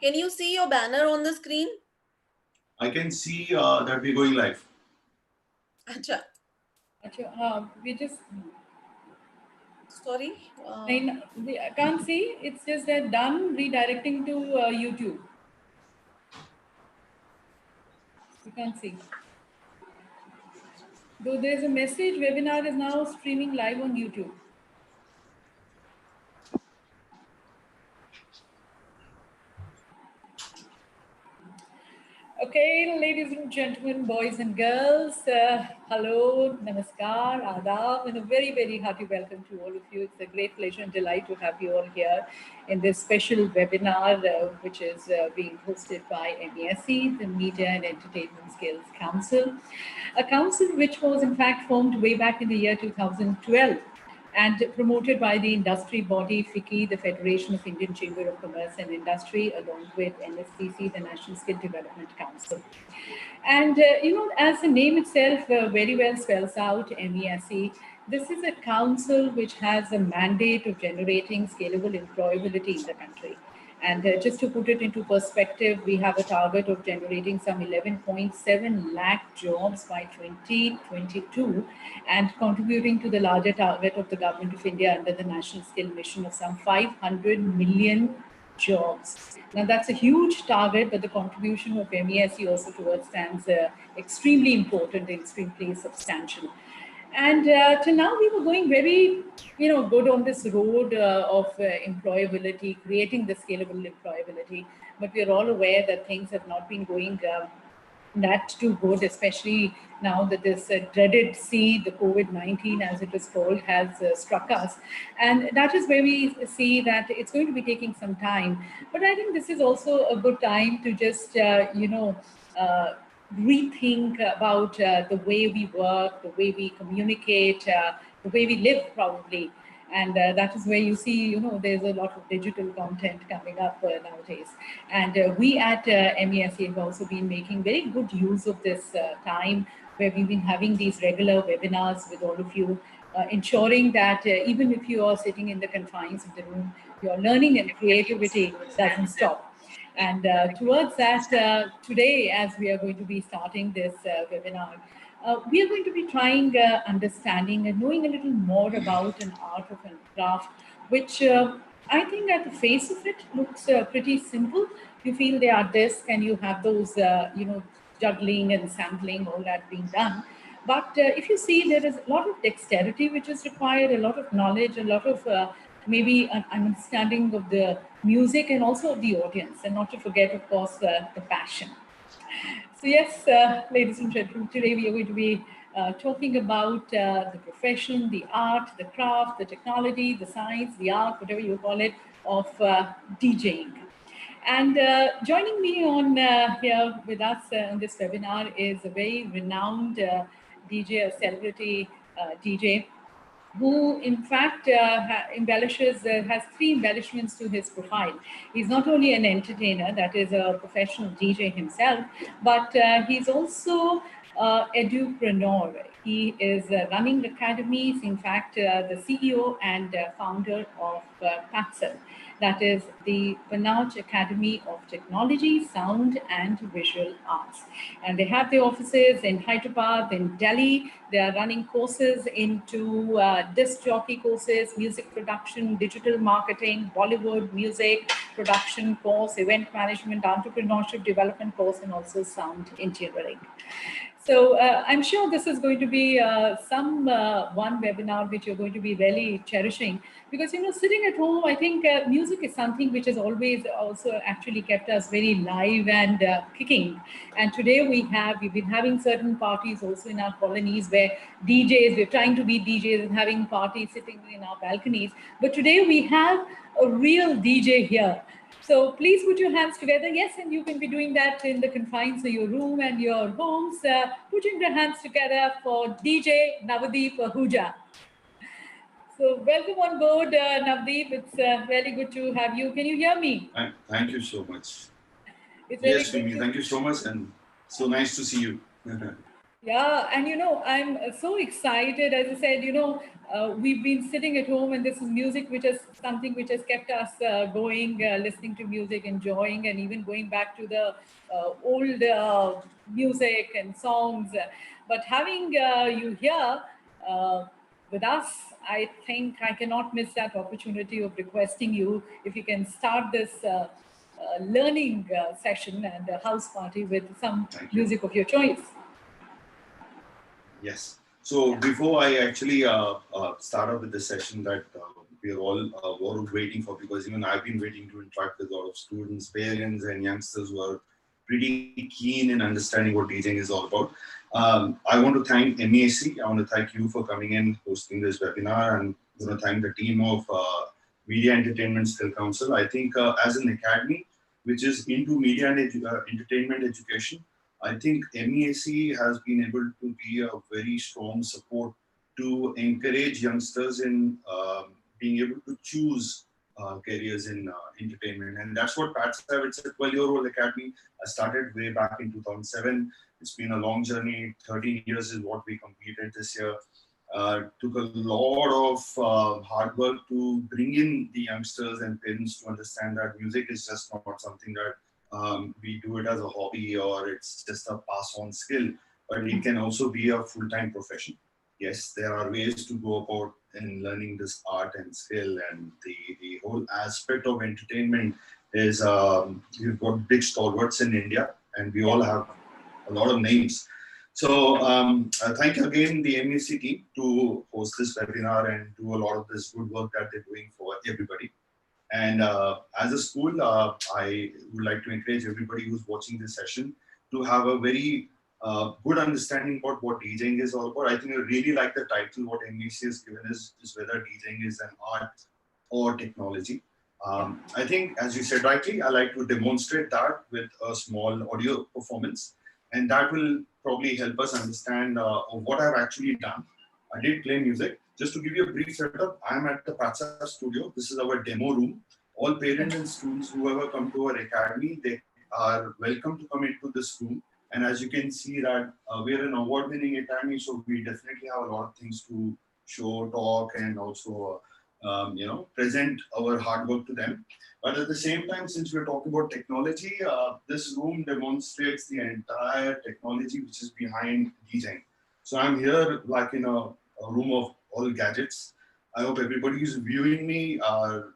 Can you see your banner on the screen? I can see that we're going live. Acha, We just, sorry. I can't see. It's just that done redirecting to YouTube. You can't see. Though there's a message, webinar is now streaming live on YouTube. Okay, ladies and gentlemen, boys and girls, hello, namaskar, adab, and a very, very hearty welcome to all of you. It's a great pleasure and delight to have you all here in this special webinar, which is being hosted by MESC, the Media and Entertainment Skills Council, a council which was in fact formed way back in the year 2012 and promoted by the industry body FICCI, the Federation of Indian Chamber of Commerce and Industry, along with NSCC, the National Skill Development Council. And, as the name itself very well spells out, MESC, this is a council which has a mandate of generating scalable employability in the country. And just to put it into perspective, we have a target of generating some 11.7 lakh jobs by 2022 and contributing to the larger target of the Government of India under the National Skill Mission of some 500 million jobs. Now, that's a huge target, but the contribution of MESC also towards stands extremely important and extremely substantial. And till now, we were going very, good on this road of employability, creating the scalable employability. But we are all aware that things have not been going that too good, especially now that this dreaded C, the COVID-19, as it is called, has struck us. And that is where we see that it's going to be taking some time. But I think this is also a good time to just, rethink about the way we work, the way we communicate, the way we live, probably. And that is where you see, there's a lot of digital content coming up nowadays. And we at MESC have also been making very good use of this time where we've been having these regular webinars with all of you, ensuring that even if you are sitting in the confines of the room, your learning and creativity doesn't stop. And towards that, today, as we are going to be starting this webinar, we are going to be trying understanding and knowing a little more about an art of a craft, which I think at the face of it looks pretty simple. You feel they are disc and you have those, juggling and sampling, all that being done. But if you see, there is a lot of dexterity which is required, a lot of knowledge, a lot of maybe an understanding of the music and also of the audience, and not to forget, of course, the passion. So yes, ladies and gentlemen, today we are going to be talking about the profession, the art, the craft, the technology, the science, the art, whatever you call it, of DJing. And joining me on here with us on this webinar is a very renowned DJ, a celebrity DJ, who in fact embellishes, has three embellishments to his profile. He's not only an entertainer, that is a professional DJ himself, but he's also edupreneur. He is running academies, in fact, the CEO and founder of Patsav, that is the Panache Academy of Technology, Sound and Visual Arts. And they have their offices in Hyderabad, in Delhi. They are running courses into disc jockey courses, music production, digital marketing, Bollywood music production course, event management, entrepreneurship development course, and also sound engineering. So I'm sure this is going to be some one webinar which you're going to be really cherishing, because sitting at home, I think music is something which has always also actually kept us very live and kicking. And today we've been having certain parties also in our colonies where we're trying to be DJs and having parties sitting in our balconies. But today we have a real DJ here. So please put your hands together. Yes, and you can be doing that in the confines of your room and your homes. Putting your hands together for DJ Navdeep Ahuja. So welcome on board, Navdeep. It's very good to have you. Can you hear me? Thank you so much. It's yes, Mimi, thank you so much, and so nice to see you. Yeah, and I'm so excited. As I said, we've been sitting at home, and this is music, which is something which has kept us going, listening to music, enjoying, and even going back to the old music and songs. But having you here with us, I think I cannot miss that opportunity of requesting you if you can start this learning session and a house party with some Thank you. music of your choice. Yes. So before I actually start up with the session that we are all waiting for, because even I've been waiting to interact with a lot of students, parents, and youngsters who are pretty keen in understanding what DJing is all about. I want to thank MESC. I want to thank you for coming in, hosting this webinar, and I want to thank the team of Media Entertainment Skill Council. I think as an academy which is into media and entertainment education, I think MESC has been able to be a very strong support to encourage youngsters in being able to choose careers in entertainment. And that's what Patsav, it's a 12-year-old academy. I started way back in 2007. It's been a long journey. 13 years is what we completed this year. Took a lot of hard work to bring in the youngsters and parents to understand that music is just not something that we do it as a hobby or it's just a pass-on skill, but it can also be a full-time profession. Yes, there are ways to go about in learning this art and skill, and the whole aspect of entertainment is we've got big stalwarts in India, and we all have a lot of names. So thank you again, the MEC team, to host this webinar and do a lot of this good work that they're doing for everybody. And as a school, I would like to encourage everybody who's watching this session to have a very good understanding about what DJing is all about. I think I really like the title, what MEC has given is whether DJing is an art or technology. I think, as you said rightly, I like to demonstrate that with a small audio performance, and that will probably help us understand what I've actually done. I did play music. Just to give you a brief setup, I'm at the Patsav studio. This is our demo room. All parents and students, whoever come to our academy, they are welcome to come into this room. And as you can see that we're an award-winning academy, so we definitely have a lot of things to show, talk, and also present our hard work to them. But at the same time, since we're talking about technology, this room demonstrates the entire technology which is behind DJing. So I'm here like in a room of all gadgets. I hope everybody who's viewing me are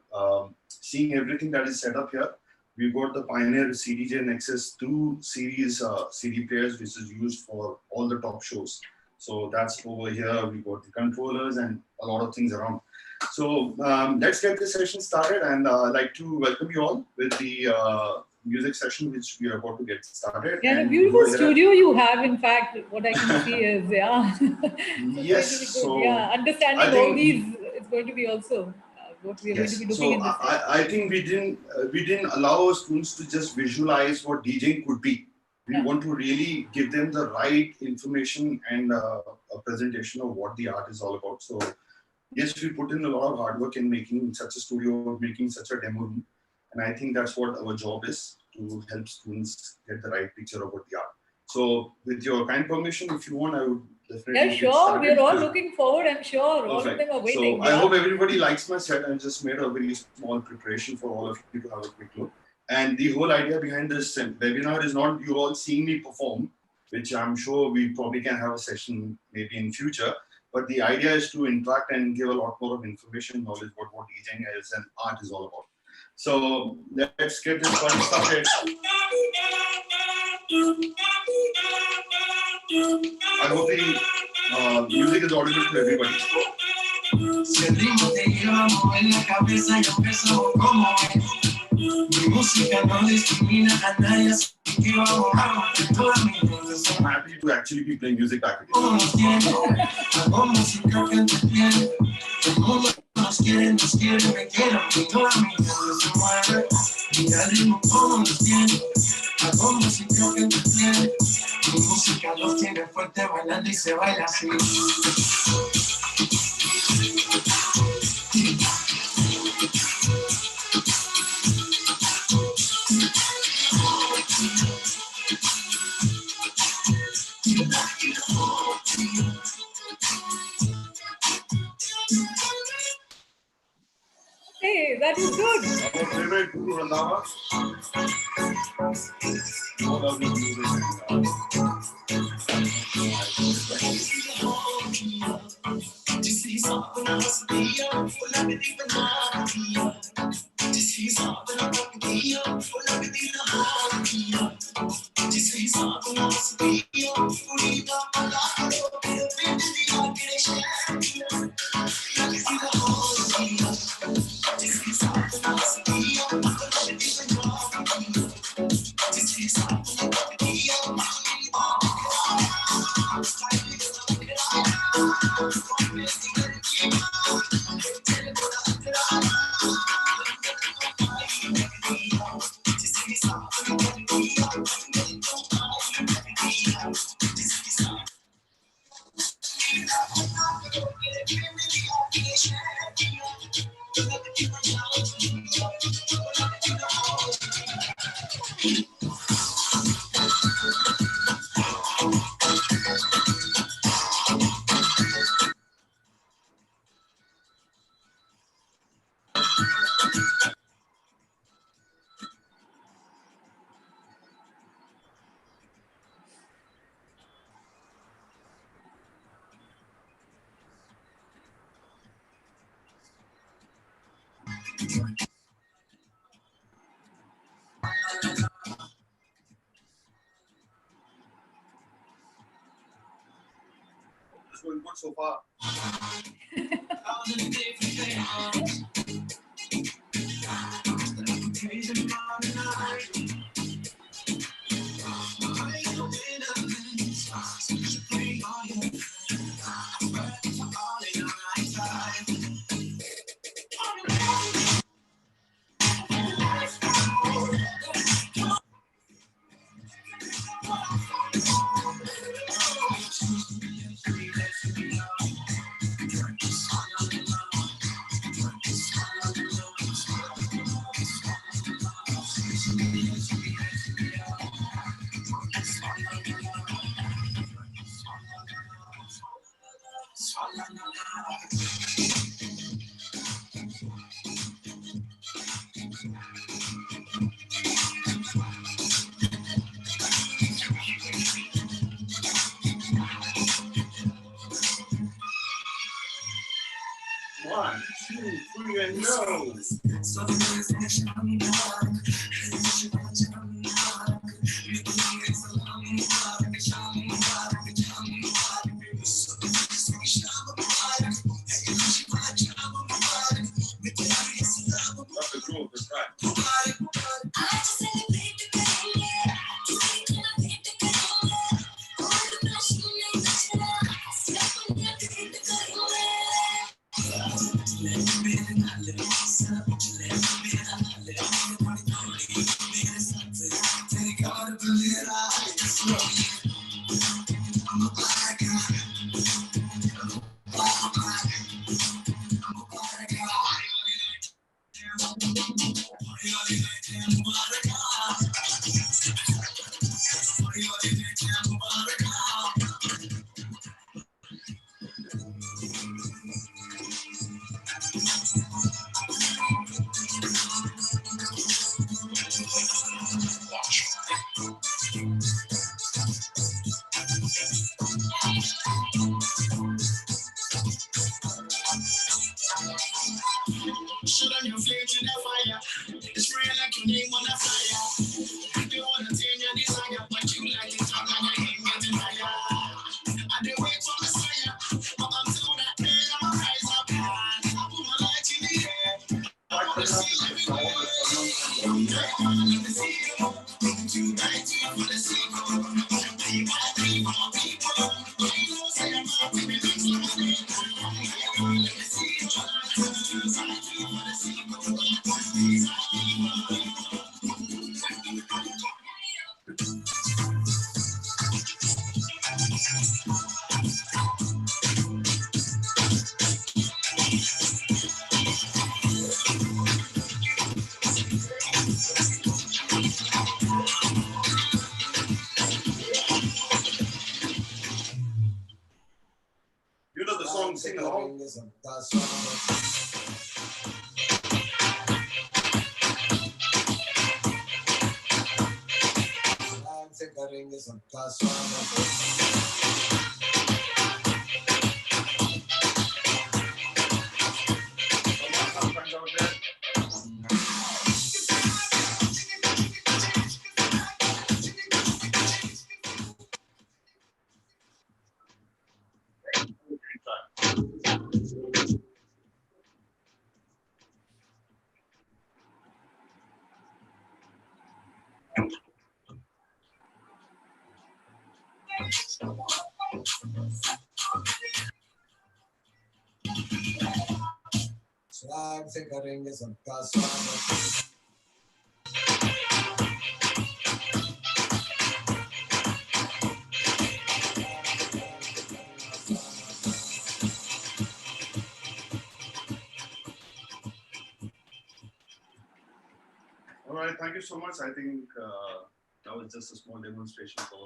seeing everything that is set up here. We've got the Pioneer CDJ Nexus 2 series CD players, which is used for all the top shows. So that's over here. We've got the controllers and a lot of things around. So let's get this session started, and I'd like to welcome you all with the music session which we are about to get started. Yeah, and a beautiful studio you have. In fact, what I can see is, yes, it's going to be good. so Yeah, understanding all these is going to be also what we are going to be looking in this. I think we didn't allow our students to just visualize what DJing could be. We want to really give them the right information and a presentation of what the art is all about. So yes, we put in a lot of hard work in making such a studio, making such a demo room. And I think that's what our job is, to help students get the right picture about the art. So with your kind permission, if you want, I would definitely get started. We're all looking forward, I'm sure. Perfect. All of them are waiting. So I hope everybody likes my set. I just made a very small preparation for all of you to have a quick look. And the whole idea behind this webinar is not you all seeing me perform, which I'm sure we probably can have a session maybe in future. But the idea is to interact and give a lot more of information, knowledge about what DJing is and art is all about. So let's get this one started. I hope the music is audible to everybody. Si el ritmo te lleva a mover la cabeza y empezamos como mi música no discrimina a nadie, así que vamos a romper toda mi vida. I'm happy to actually be playing music back again. Hago música que entretiene. El mundo nos quiere, me quiere, y toda mi vida se mueve. Mira el ritmo como nos tiene. Hago música que entretiene. Mi música los tiene fuerte bailando y se baila así. Hey, that is good. Our favorite Guru Randhawa. All of the It's going good so far. One, two, three, and go. That's the groove, that's right. Shoot on your flame to the fire. It's real like your name on the flyer. You don't want to tame your desire, but you like it talk and you ain't getting higher. I do wait for Messiah, but until that day I'ma rise up. I put my light in the air. I want to see everywhere. Let me see you. Too bright for the sequel. You might be for my people. You know, say I'm not to be next to my let me see you. Too bright for the sequel. You know the song, sing along. Swag से करेंगे सबका स्वागत All right, thank you so much. I think that was just a small demonstration for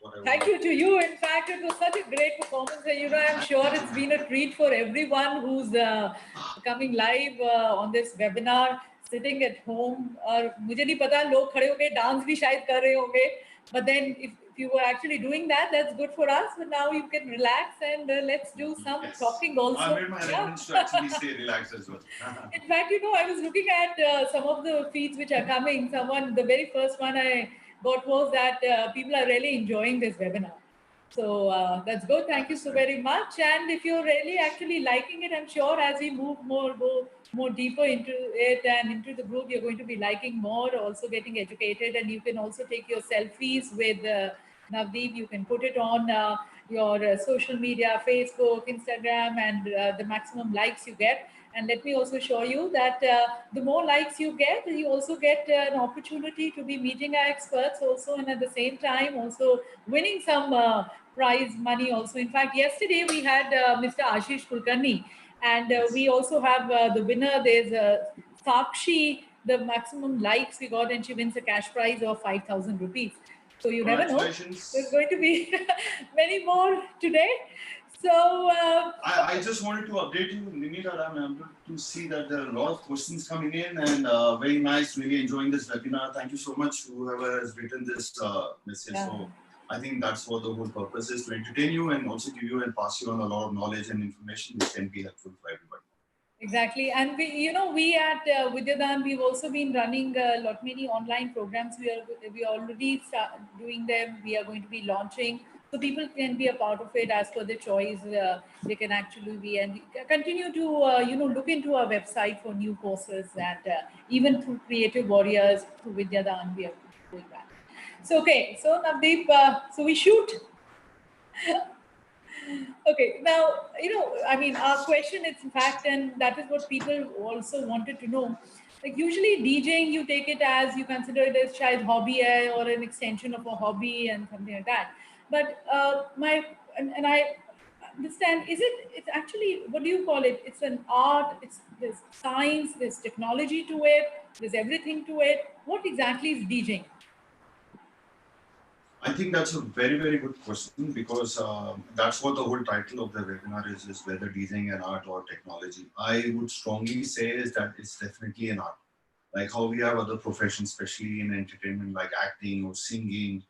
what I Thank you to you. In fact, it was such a great performance. And, you know, I'm sure it's been a treat for everyone who's coming live on this webinar, sitting at home. और मुझे नहीं पता लोग खड़े होके dance भी शायद कर रहे होंगे. But then if you were actually doing that, that's good for us. But now you can relax and let's do some talking also. I made my arrangements to actually stay relaxed as well. In fact, you know, I was looking at some of the feeds which are coming. The very first one I got was that people are really enjoying this webinar. So that's good. Thank you so very much. And if you're really actually liking it, I'm sure as we go more deeper into it and into the group, you're going to be liking more, also getting educated. And you can also take your selfies with Navdeep. You can put it on your social media, Facebook, Instagram, and the maximum likes you get. And let me also show you that the more likes you get, you also get an opportunity to be meeting our experts also, and at the same time also winning some prize money also. In fact, yesterday we had Mr. Ashish Kulkarni, and we also have the winner. There's Sakshi, the maximum likes we got, and she wins a cash prize of 5,000 rupees. So you never know. There's going to be many more today. So I just wanted to update you, Nini, that I'm able to see that there are a lot of questions coming in, and very nice, really enjoying this webinar. Thank you so much, whoever has written this message. Yeah. So I think that's what the whole purpose is, to entertain you and also give you and pass you on a lot of knowledge and information which can be helpful for everybody. Exactly, and we at Vidyadaan, we've also been running many online programs. We already start doing them. We are going to be launching, so people can be a part of it as per their choice. They can actually be and continue to look into our website for new courses, and even through Creative Warriors, through Vidyadaan, we are doing that. So okay, so Navdeep, so we shoot. Okay, now, I mean, our question is in fact, and that is what people also wanted to know. Like usually DJing, you take it as, you consider it as child hobby or an extension of a hobby and something like that. But and I understand, it's actually, what do you call it? It's an art, there's science, there's technology to it, there's everything to it. What exactly is DJing? I think that's a very, very good question, because that's what the whole title of the webinar is whether DJing an art or technology. I would strongly say is that it's definitely an art. Like how we have other professions, especially in entertainment, like acting or singing.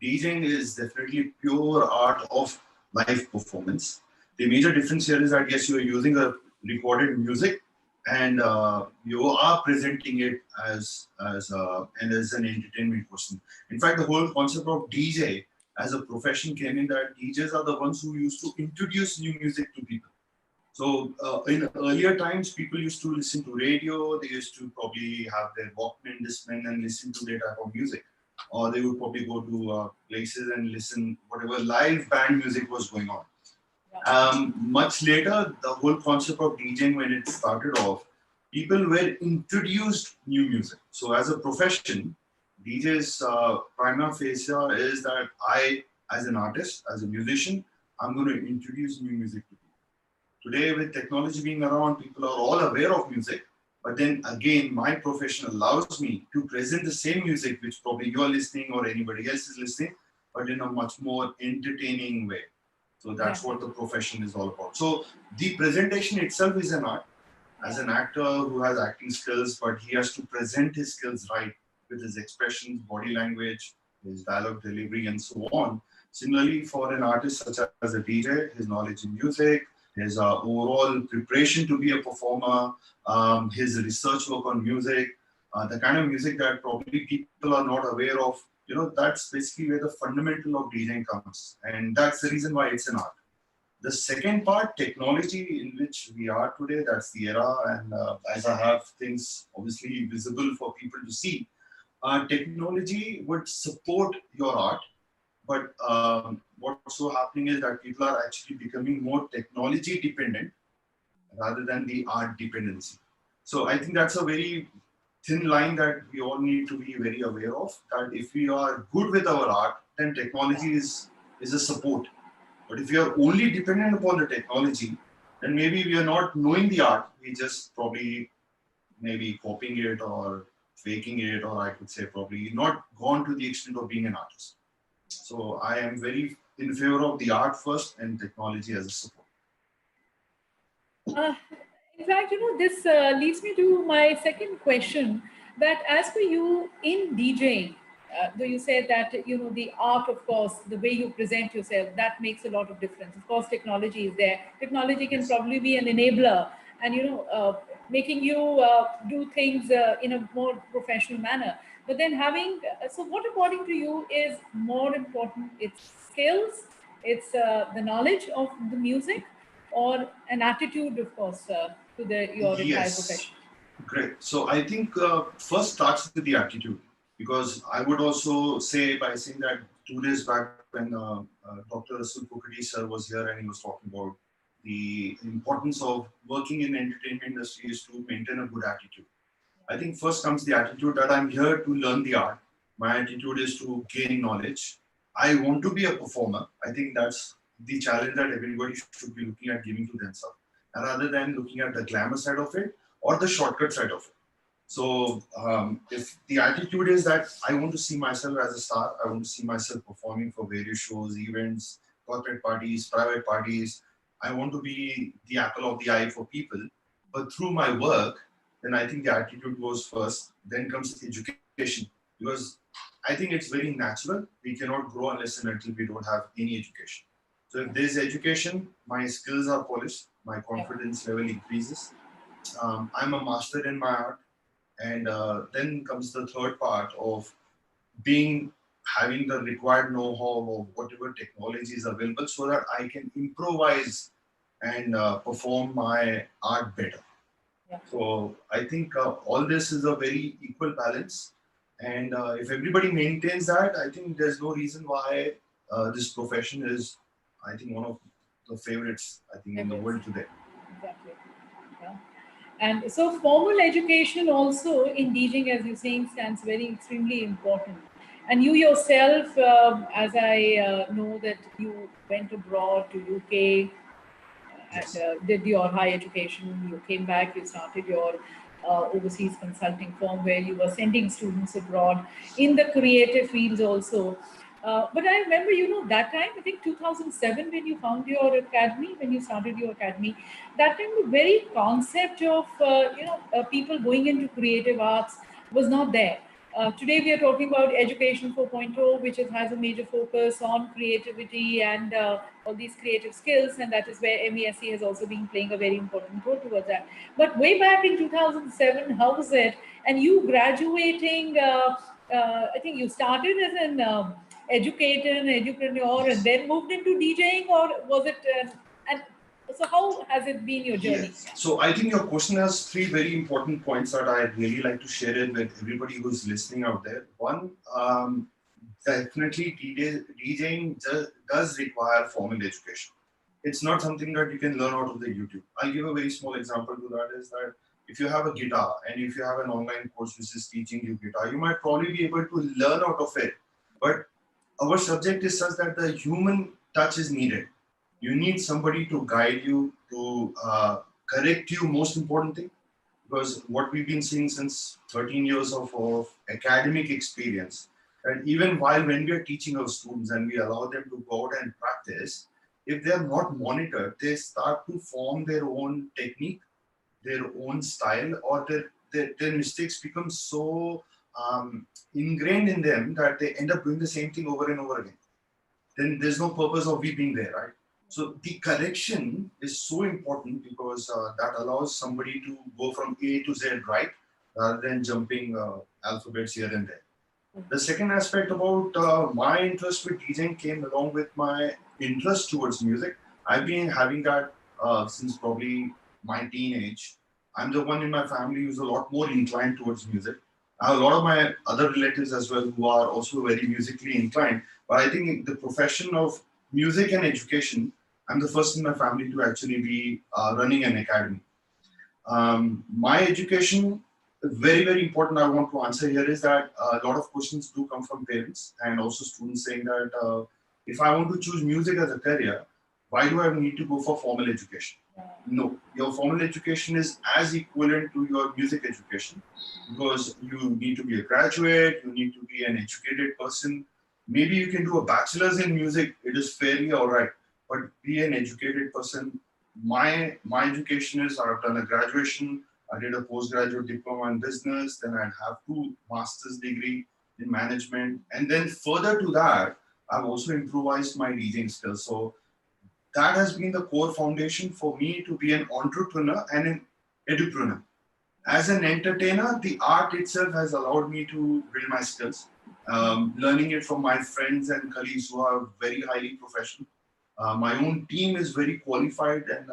DJing is definitely pure art of live performance. The major difference here is that, yes, you are using a recorded music, and you are presenting it as an entertainment person. In fact, the whole concept of DJ as a profession came in that DJs are the ones who used to introduce new music to people. So in earlier times, people used to listen to radio. They used to probably have their Walkman, Discman, and listen to their type of music. Or they would probably go to places and listen whatever live band music was going on. Much later, the whole concept of DJing, when it started off, people were introduced new music. So as a profession, DJ's prima facie is that I, as an artist, as a musician, I'm going to introduce new music to people. Today, with technology being around, people are all aware of music. But then again, my profession allows me to present the same music which probably you're listening or anybody else is listening, but in a much more entertaining way. So that's what the profession is all about. So the presentation itself is an art. As an actor who has acting skills, but he has to present his skills right with his expressions, body language, his dialogue delivery, and so on. Similarly, for an artist such as a DJ, his knowledge in music, his overall preparation to be a performer, his research work on music, the kind of music that probably people are not aware of, that's basically where the fundamental of DJing comes. And that's the reason why it's an art. The second part, technology in which we are today, that's the era. And as I have things obviously visible for people to see, technology would support your art. But what's so happening is that people are actually becoming more technology dependent rather than the art dependency. So I think that's a very thin line that we all need to be very aware of, that if we are good with our art, then technology is a support. But if we are only dependent upon the technology, then maybe we are not knowing the art. We just probably maybe copying it or faking it, or I could say probably not gone to the extent of being an artist. So I am very in favor of the art first and technology as a support. Uh, in fact, this leads me to my second question. That as for you in DJing, though you said that the art, of course, the way you present yourself, that makes a lot of difference. Of course, technology is there. Technology can probably be an enabler, and making you do things in a more professional manner. But then so what according to you is more important? It's skills, it's the knowledge of the music, or an attitude, of course, to your entire Yes, profession? great. So I think first starts with the attitude, because I would also say by saying that 2 days back when Dr. Rasul Pukadi sir was here and he was talking about the importance of working in the entertainment industry is to maintain a good attitude. I think first comes the attitude that I'm here to learn the art. My attitude is to gain knowledge. I want to be a performer. I think that's the challenge that everybody should be looking at giving to themselves, rather than looking at the glamour side of it or the shortcut side of it. So if the attitude is that I want to see myself as a star, I want to see myself performing for various shows, events, corporate parties, private parties. I want to be the apple of the eye for people. But through my work, then I think the attitude goes first. Then comes education, because I think it's very natural. We cannot grow unless and until we don't have any education. So if there's education, my skills are polished, my confidence level increases. I'm a master in my art, and then comes the third part of being having the required know-how of whatever technology is available, so that I can improvise and perform my art better. Yeah. So I think all this is a very equal balance, and if everybody maintains that, I think there's no reason why this profession is, I think, one of the favorites, I think, in the world today. Exactly. Yeah. And so formal education also in DJing, as you're saying, stands very extremely important. And you yourself, as I know that you went abroad to UK and Yes. did your high education, you came back, you started your overseas consulting firm where you were sending students abroad in the creative fields also. But I remember, that time, I think 2007, when you found your academy, when you started your academy, that time the very concept of, people going into creative arts was not there. Today we are talking about Education 4.0, which has a major focus on creativity and all these creative skills, and that is where MESC has also been playing a very important role towards that. But way back in 2007, how was it? And you graduating, I think you started as an educator, an entrepreneur, and Yes. then moved into DJing, or was it? And so, how has it been your journey? Yes. So I think your question has three very important points that I'd really like to share it with everybody who's listening out there. One, definitely DJing does require formal education. It's not something that you can learn out of the YouTube. I'll give a very small example to that, is that if you have a guitar and if you have an online course which is teaching you guitar, you might probably be able to learn out of it. But our subject is such that the human touch is needed. You need somebody to guide you, to correct you, most important thing, because what we've been seeing since 13 years of academic experience, and even when we are teaching our students and we allow them to go out and practice, if they are not monitored, they start to form their own technique, their own style, or their mistakes become so ingrained in them that they end up doing the same thing over and over again. Then there's no purpose of we being there, right? So the correction is so important because that allows somebody to go from A to Z, right? Rather than jumping alphabets here and there. The second aspect about my interest with DJing came along with my interest towards music. I've been having that since probably my teenage. I'm the one in my family who's a lot more inclined towards music. I have a lot of my other relatives as well who are also very musically inclined. But I think the profession of music and education, I'm the first in my family to actually be running an academy. My education, very, very important I want to answer here is that a lot of questions do come from parents and also students saying that if I want to choose music as a career, why do I need to go for formal education? No, your formal education is as equivalent to your music education because you need to be a graduate, you need to be an educated person. Maybe you can do a bachelor's in music, it is fairly all right, but be an educated person. My education is I've done a graduation, I did a postgraduate diploma in business, then I'd have 2 master's degree in management, and then further to that, I've also improvised my DJing skills. So that has been the core foundation for me to be an entrepreneur and an edupreneur. As an entertainer, the art itself has allowed me to build my skills, learning it from my friends and colleagues who are very highly professional. My own team is very qualified and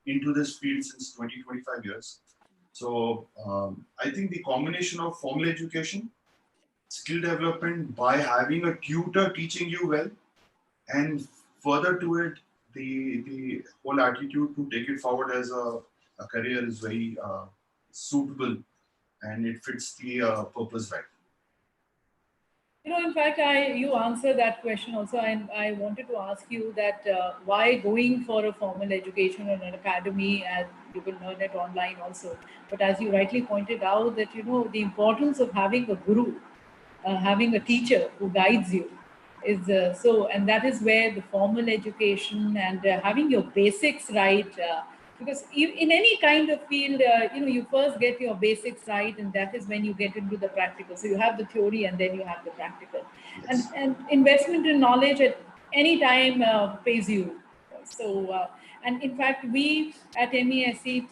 into this field since 20-25 years. So I think the combination of formal education, skill development by having a tutor teaching you well, and further to it, the whole attitude to take it forward as a career is very suitable and it fits the purpose right. In fact, you answered that question also, and I wanted to ask you that why going for a formal education in an academy, and you will learn it online also. But as you rightly pointed out, that the importance of having a guru, having a teacher who guides you, is and that is where the formal education and having your basics right. Because in any kind of field, you first get your basics right, and that is when you get into the practical. So you have the theory, and then you have the practical. Yes. And investment in knowledge at any time pays you. So, and in fact, we at MESC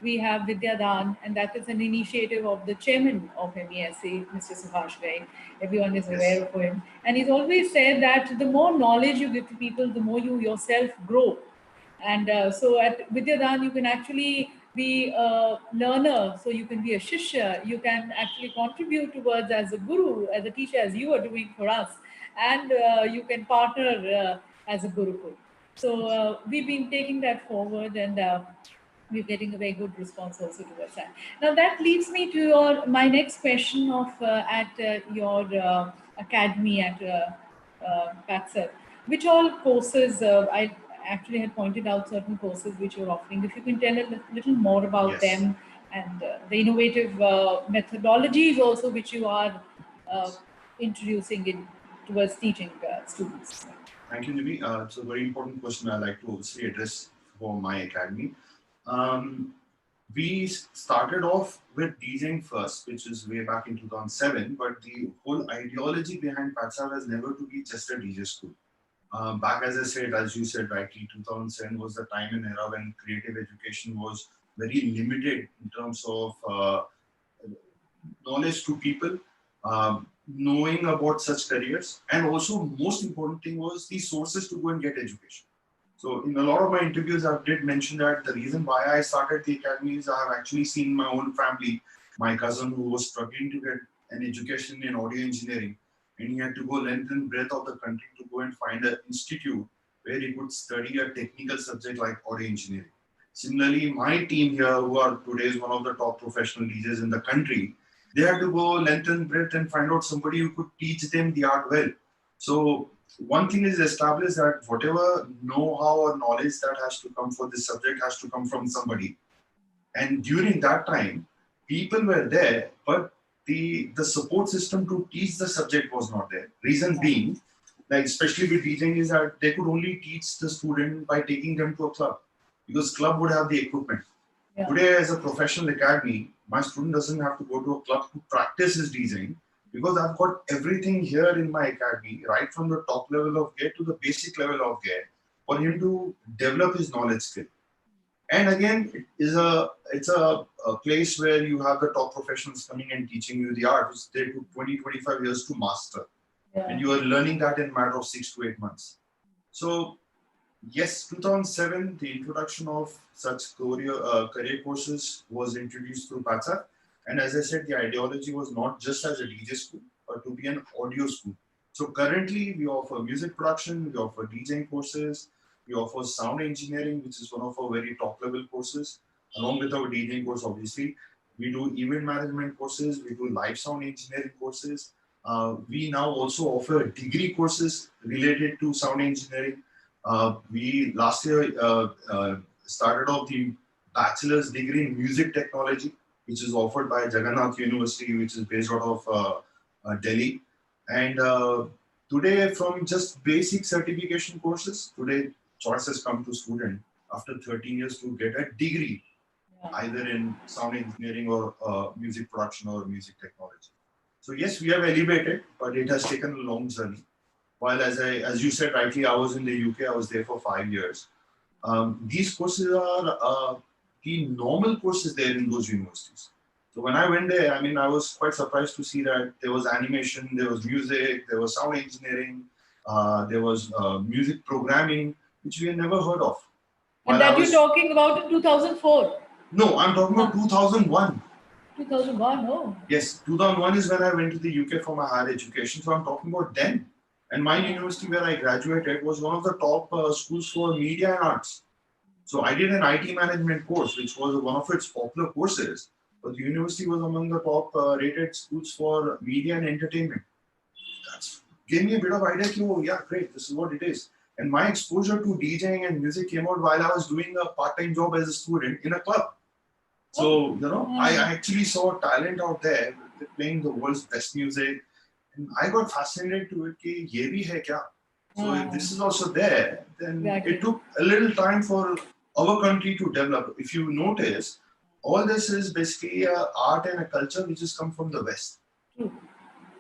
we have Vidyadaan, and that is an initiative of the chairman of MESC, Mr. Subhash Rai. Everyone is aware of him. And he's always said that the more knowledge you give to people, the more you yourself grow. And so at Vidyadaan, you can actually be a learner, so you can be a shishya, you can actually contribute towards as a guru, as a teacher, as you are doing for us, and you can partner as a gurukul. So we've been taking that forward, and we're getting a very good response also towards that. Now that leads me to my next question of at your academy at Patsav, which all courses I actually had pointed out certain courses which you're offering. If you can tell a little more about Yes. them and the innovative methodologies also which you are introducing in towards teaching students. Thank you, Nivi. It's a very important question I'd like to obviously address for my academy. We started off with DJing first, which is way back in 2007, but the whole ideology behind Patsav has never to be just a DJ school. Back, as I said, as you said rightly, 2007 was the time and era when creative education was very limited in terms of knowledge to people, knowing about such careers, and also most important thing was the sources to go and get education. So in a lot of my interviews, I did mention that the reason why I started the academy is I have actually seen my own family, my cousin who was struggling to get an education in audio engineering, and he had to go length and breadth of the country to go and find an institute where he could study a technical subject like audio engineering. Similarly, my team here, who are today one of the top professional DJs in the country, they had to go length and breadth and find out somebody who could teach them the art well. So one thing is established that whatever know-how or knowledge that has to come for this subject has to come from somebody. And during that time, people were there, but the support system to teach the subject was not there. Reason being, like especially with DJing, is that they could only teach the student by taking them to a club because club would have the equipment. Yeah. Today, as a professional academy, my student doesn't have to go to a club to practice his DJing, because I've got everything here in my academy, right from the top level of gear to the basic level of gear, for him to develop his knowledge skill. And again, it's a place where you have the top professionals coming and teaching you the art, which they took 20, 25 years to master. Yeah. And you are learning that in a matter of 6 to 8 months. So yes, 2007, the introduction of such career courses was introduced through Patsav. And as I said, the ideology was not just as a DJ school, but to be an audio school. So currently, we offer music production, we offer DJing courses, we offer sound engineering, which is one of our very top level courses, along with our DJing course, obviously. We do event management courses, we do live sound engineering courses. We now also offer degree courses related to sound engineering. We last year started off the bachelor's degree in music technology, which is offered by Jagannath University, which is based out of Delhi. And today, from just basic certification courses, today choice has come to student after 13 years to get a degree, either in sound engineering or music production or music technology. So yes, we have elevated, but it has taken a long journey. While as you said rightly, I was in the UK, I was there for 5 years. These courses are the normal courses there in those universities. So when I went there, I mean, I was quite surprised to see that there was animation, there was music, there was sound engineering, there was music programming, which we had never heard of. And that you're talking about in 2004? No, I'm talking about 2001. 2001, oh. Yes, 2001 is when I went to the UK for my higher education. So I'm talking about then. And my university where I graduated was one of the top schools for media and arts. So I did an IT management course, which was one of its popular courses. But the university was among the top rated schools for media and entertainment. That gave me a bit of idea, oh yeah, great, this is what it is. And my exposure to DJing and music came out while I was doing a part-time job as a student in a club. So, you know, I actually saw talent out there playing the world's best music. And I got fascinated to it, ki ye bhi hai kya? So if this is also there, then it took a little time for our country to develop. If you notice, all this is basically a art and a culture which has come from the West.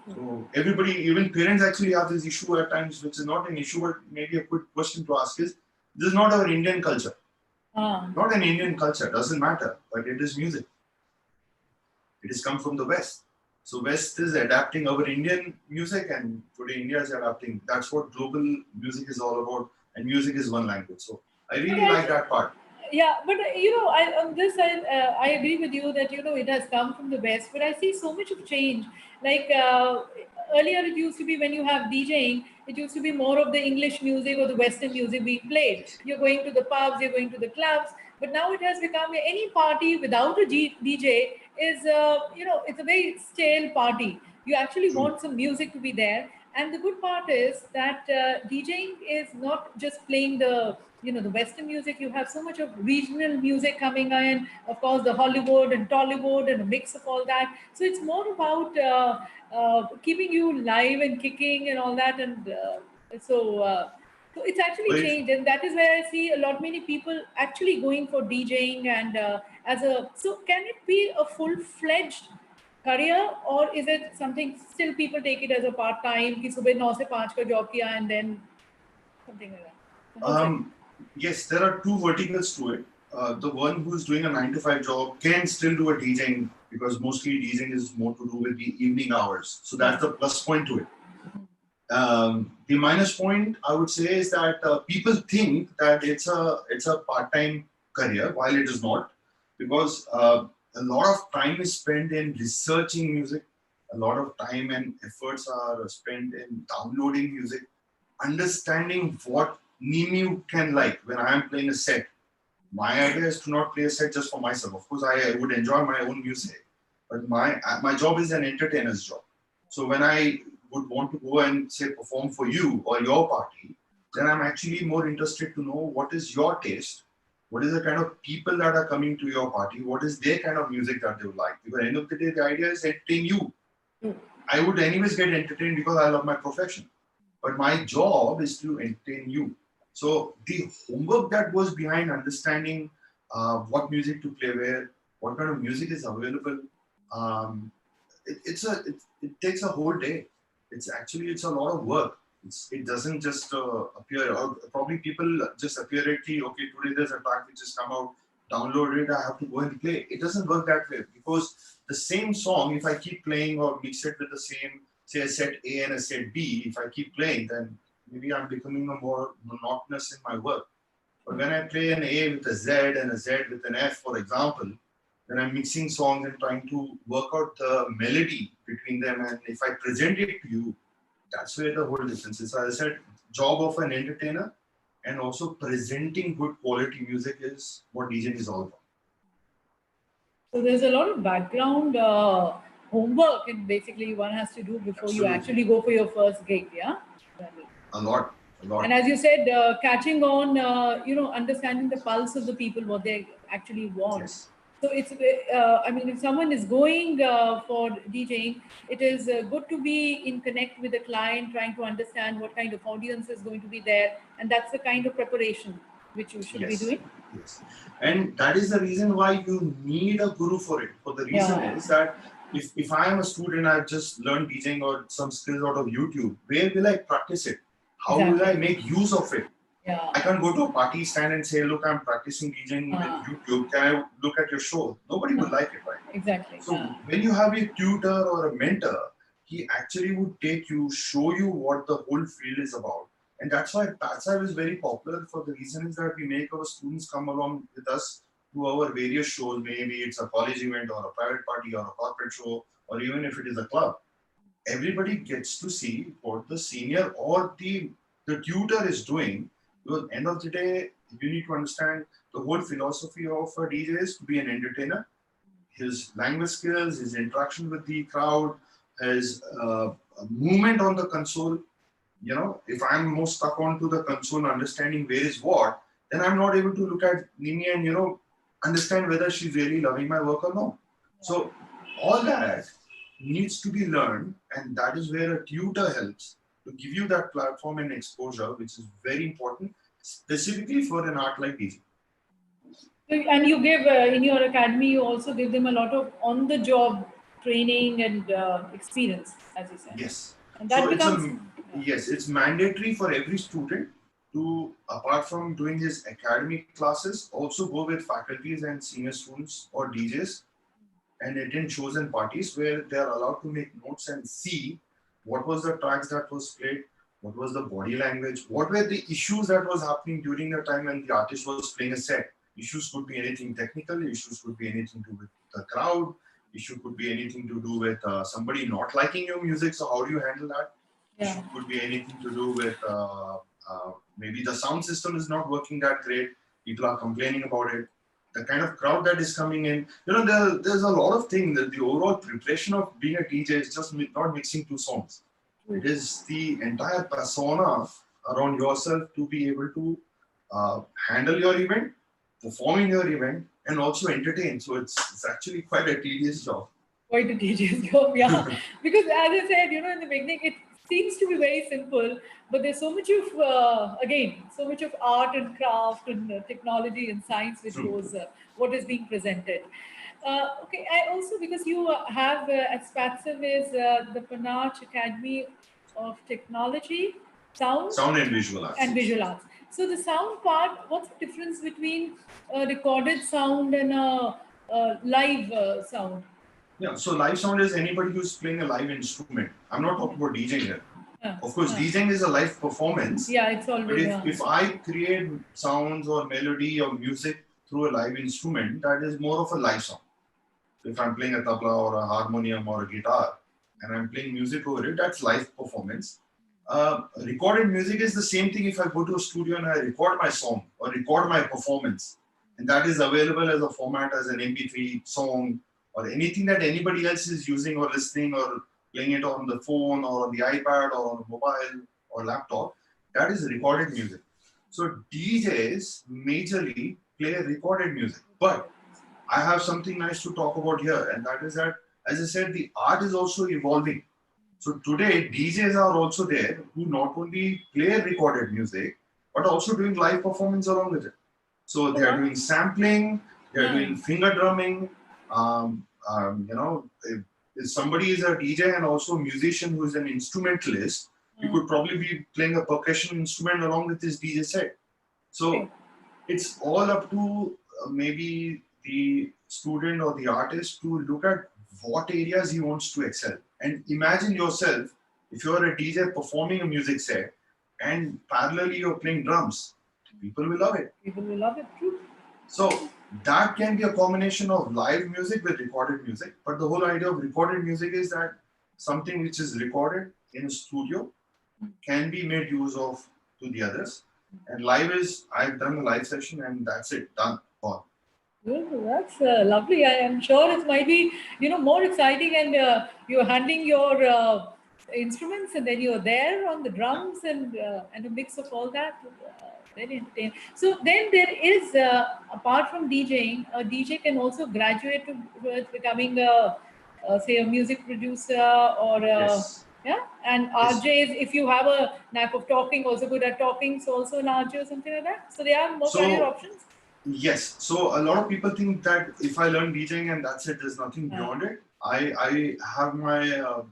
So everybody, even parents actually have this issue at times, which is not an issue, but maybe a quick question to ask is, this is not our Indian culture. Not an Indian culture, doesn't matter, but it is music. It has come from the West. So West is adapting our Indian music, and today India is adapting. That's what global music is all about, and music is one language. So I really like that part. Yeah, but you know, I agree with you that, you know, it has come from the West, but I see so much of change. Like earlier, it used to be when you have DJing, it used to be more of the English music or the Western music being played. You're going to the pubs, you're going to the clubs, but now it has become any party without a DJ is, you know, it's a very stale party. You actually want some music to be there. And the good part is that DJing is not just playing the, you know, the Western music. You have so much of regional music coming in, of course, the Hollywood and Tollywood and a mix of all that. So it's more about keeping you live and kicking and all that. And so it's actually changed. And that is where I see a lot many people actually going for DJing and so can it be a full-fledged career, or is it something still people take it as a part-time, ki subah 9 se 5 ka job kiya and then something like that? Yes, there are two verticals to it. The one who's doing a 9 to 5 job can still do a DJing, because mostly DJing is more to do with the evening hours. So that's the plus point to it. The minus point, I would say, is that people think that it's a part-time career, while it is not, because a lot of time is spent in researching music. A lot of time and efforts are spent in downloading music, understanding what you can like. When I am playing a set, my idea is to not play a set just for myself. Of course, I would enjoy my own music, but my job is an entertainer's job. So when I would want to go and say perform for you or your party, then I'm actually more interested to know what is your taste, what is the kind of people that are coming to your party, what is their kind of music that they would like. Because at the end of the day, the idea is entertain you. I would anyways get entertained because I love my profession, but my job is to entertain you. So the homework that goes behind understanding what music to play where, what kind of music is available. It takes a whole day. It's a lot of work. It doesn't just appear. Or probably people just appear at okay, today there's a track which has come out, download it, I have to go and play. It doesn't work that way, because the same song, if I keep playing or mix it with the same, say a set A and a set B, if I keep playing, then maybe I'm becoming a more monotonous in my work. But when I play an A with a Z and a Z with an F, for example, then I'm mixing songs and trying to work out the melody between them. And if I present it to you, that's where the whole difference is. So as I said, job of an entertainer and also presenting good quality music is what DJing is all about. So there's a lot of background homework, and basically one has to do before you Absolutely. actually go for your first gig. Yeah. A lot. And as you said, catching on, understanding the pulse of the people, what they actually want. Yes. So it's, I mean, if someone is going for DJing, it is good to be in connect with the client, trying to understand what kind of audience is going to be there. And that's the kind of preparation which you should be doing. Yes. And that is the reason why you need a guru for it. For the reason is that if I am a student, I've just learned DJing or some skills out of YouTube, where will I practice it? How will I make use of it? Yeah. I can't go to a party stand and say, look, I'm practicing DJing with YouTube. Can I look at your show? Nobody would like it, right? Exactly. So when you have a tutor or a mentor, he actually would take you, show you what the whole field is about. And that's why Patsav is very popular, for the reason is that we make our students come along with us to our various shows. Maybe it's a college event or a private party or a corporate show, or even if it is a club. Everybody gets to see what the senior or the tutor is doing. Because at the end of the day, you need to understand the whole philosophy of a DJ is to be an entertainer. His language skills, his interaction with the crowd, his movement on the console. You know, if I'm more stuck onto the console, understanding where is what, then I'm not able to look at Nini and, understand whether she's really loving my work or not. So all that needs to be learned, and that is where a tutor helps to give you that platform and exposure, which is very important, specifically for an art like DJing. And you give, in your academy, you also give them a lot of on-the-job training and experience, as you said. Yes. And that so becomes... it's mandatory for every student to, apart from doing his academic classes, also go with faculties and senior students or DJs and attend shows and parties where they are allowed to make notes and see what was the tracks that was played, what was the body language, what were the issues that was happening during the time when the artist was playing a set. Issues could be anything technical, issues could be anything to do with the crowd, issue could be anything to do with somebody not liking your music, so how do you handle that? Issue could be anything to do with maybe the sound system is not working that great, people are complaining about it. The kind of crowd that is coming in, there's a lot of things. That the overall preparation of being a DJ is just not mixing two songs. It is the entire persona around yourself to be able to handle your event, perform in your event, and also entertain. So it's actually quite a tedious job. Quite a tedious job, yeah. Because as I said, in the beginning, it seems to be very simple, but there's so much of, so much of art and craft and technology and science which goes, what is being presented. Okay, I also, because you have at Patsav is the Panache Academy of Technology, Sound and Visual Arts. And Visual Arts. So the sound part, what's the difference between a recorded sound and a live sound? Yeah, so live sound is anybody who's playing a live instrument. I'm not talking about DJing here. Of course, DJing is a live performance. Yeah, it's already. But if I create sounds or melody or music through a live instrument, that is more of a live song. If I'm playing a tabla or a harmonium or a guitar and I'm playing music over it, that's live performance. Recorded music is the same thing if I go to a studio and I record my song or record my performance. And that is available as a format as an MP3 song or anything that anybody else is using or listening or playing it on the phone or on the iPad or on a mobile or laptop. That is recorded music. So DJs majorly play recorded music. But I have something nice to talk about here, and that is that, as I said, the art is also evolving. So today, DJs are also there who not only play recorded music, but also doing live performance along with it. So they are doing sampling, they are doing finger drumming, If somebody is a DJ and also a musician who is an instrumentalist, he could probably be playing a percussion instrument along with his DJ set. So it's all up to maybe the student or the artist to look at what areas he wants to excel. And imagine yourself, if you're a DJ performing a music set and parallelly you're playing drums, people will love it. People will love it too. So that can be a combination of live music with recorded music. But the whole idea of recorded music is that something which is recorded in a studio can be made use of to the others. And live is, I've done a live session and that's it, done, gone. Well, that's lovely. I am sure it might be, more exciting, and you're handling your instruments, and then you're there on the drums, and a mix of all that. Very entertaining. So then there is, apart from DJing, a DJ can also graduate towards becoming say, a music producer or Yes. yeah. And RJs, if you have a knack of talking, also good at talking, so also an RJ or something like that. So they have more career options. Yes. So a lot of people think that if I learn DJing and that's it, there's nothing beyond it. I have my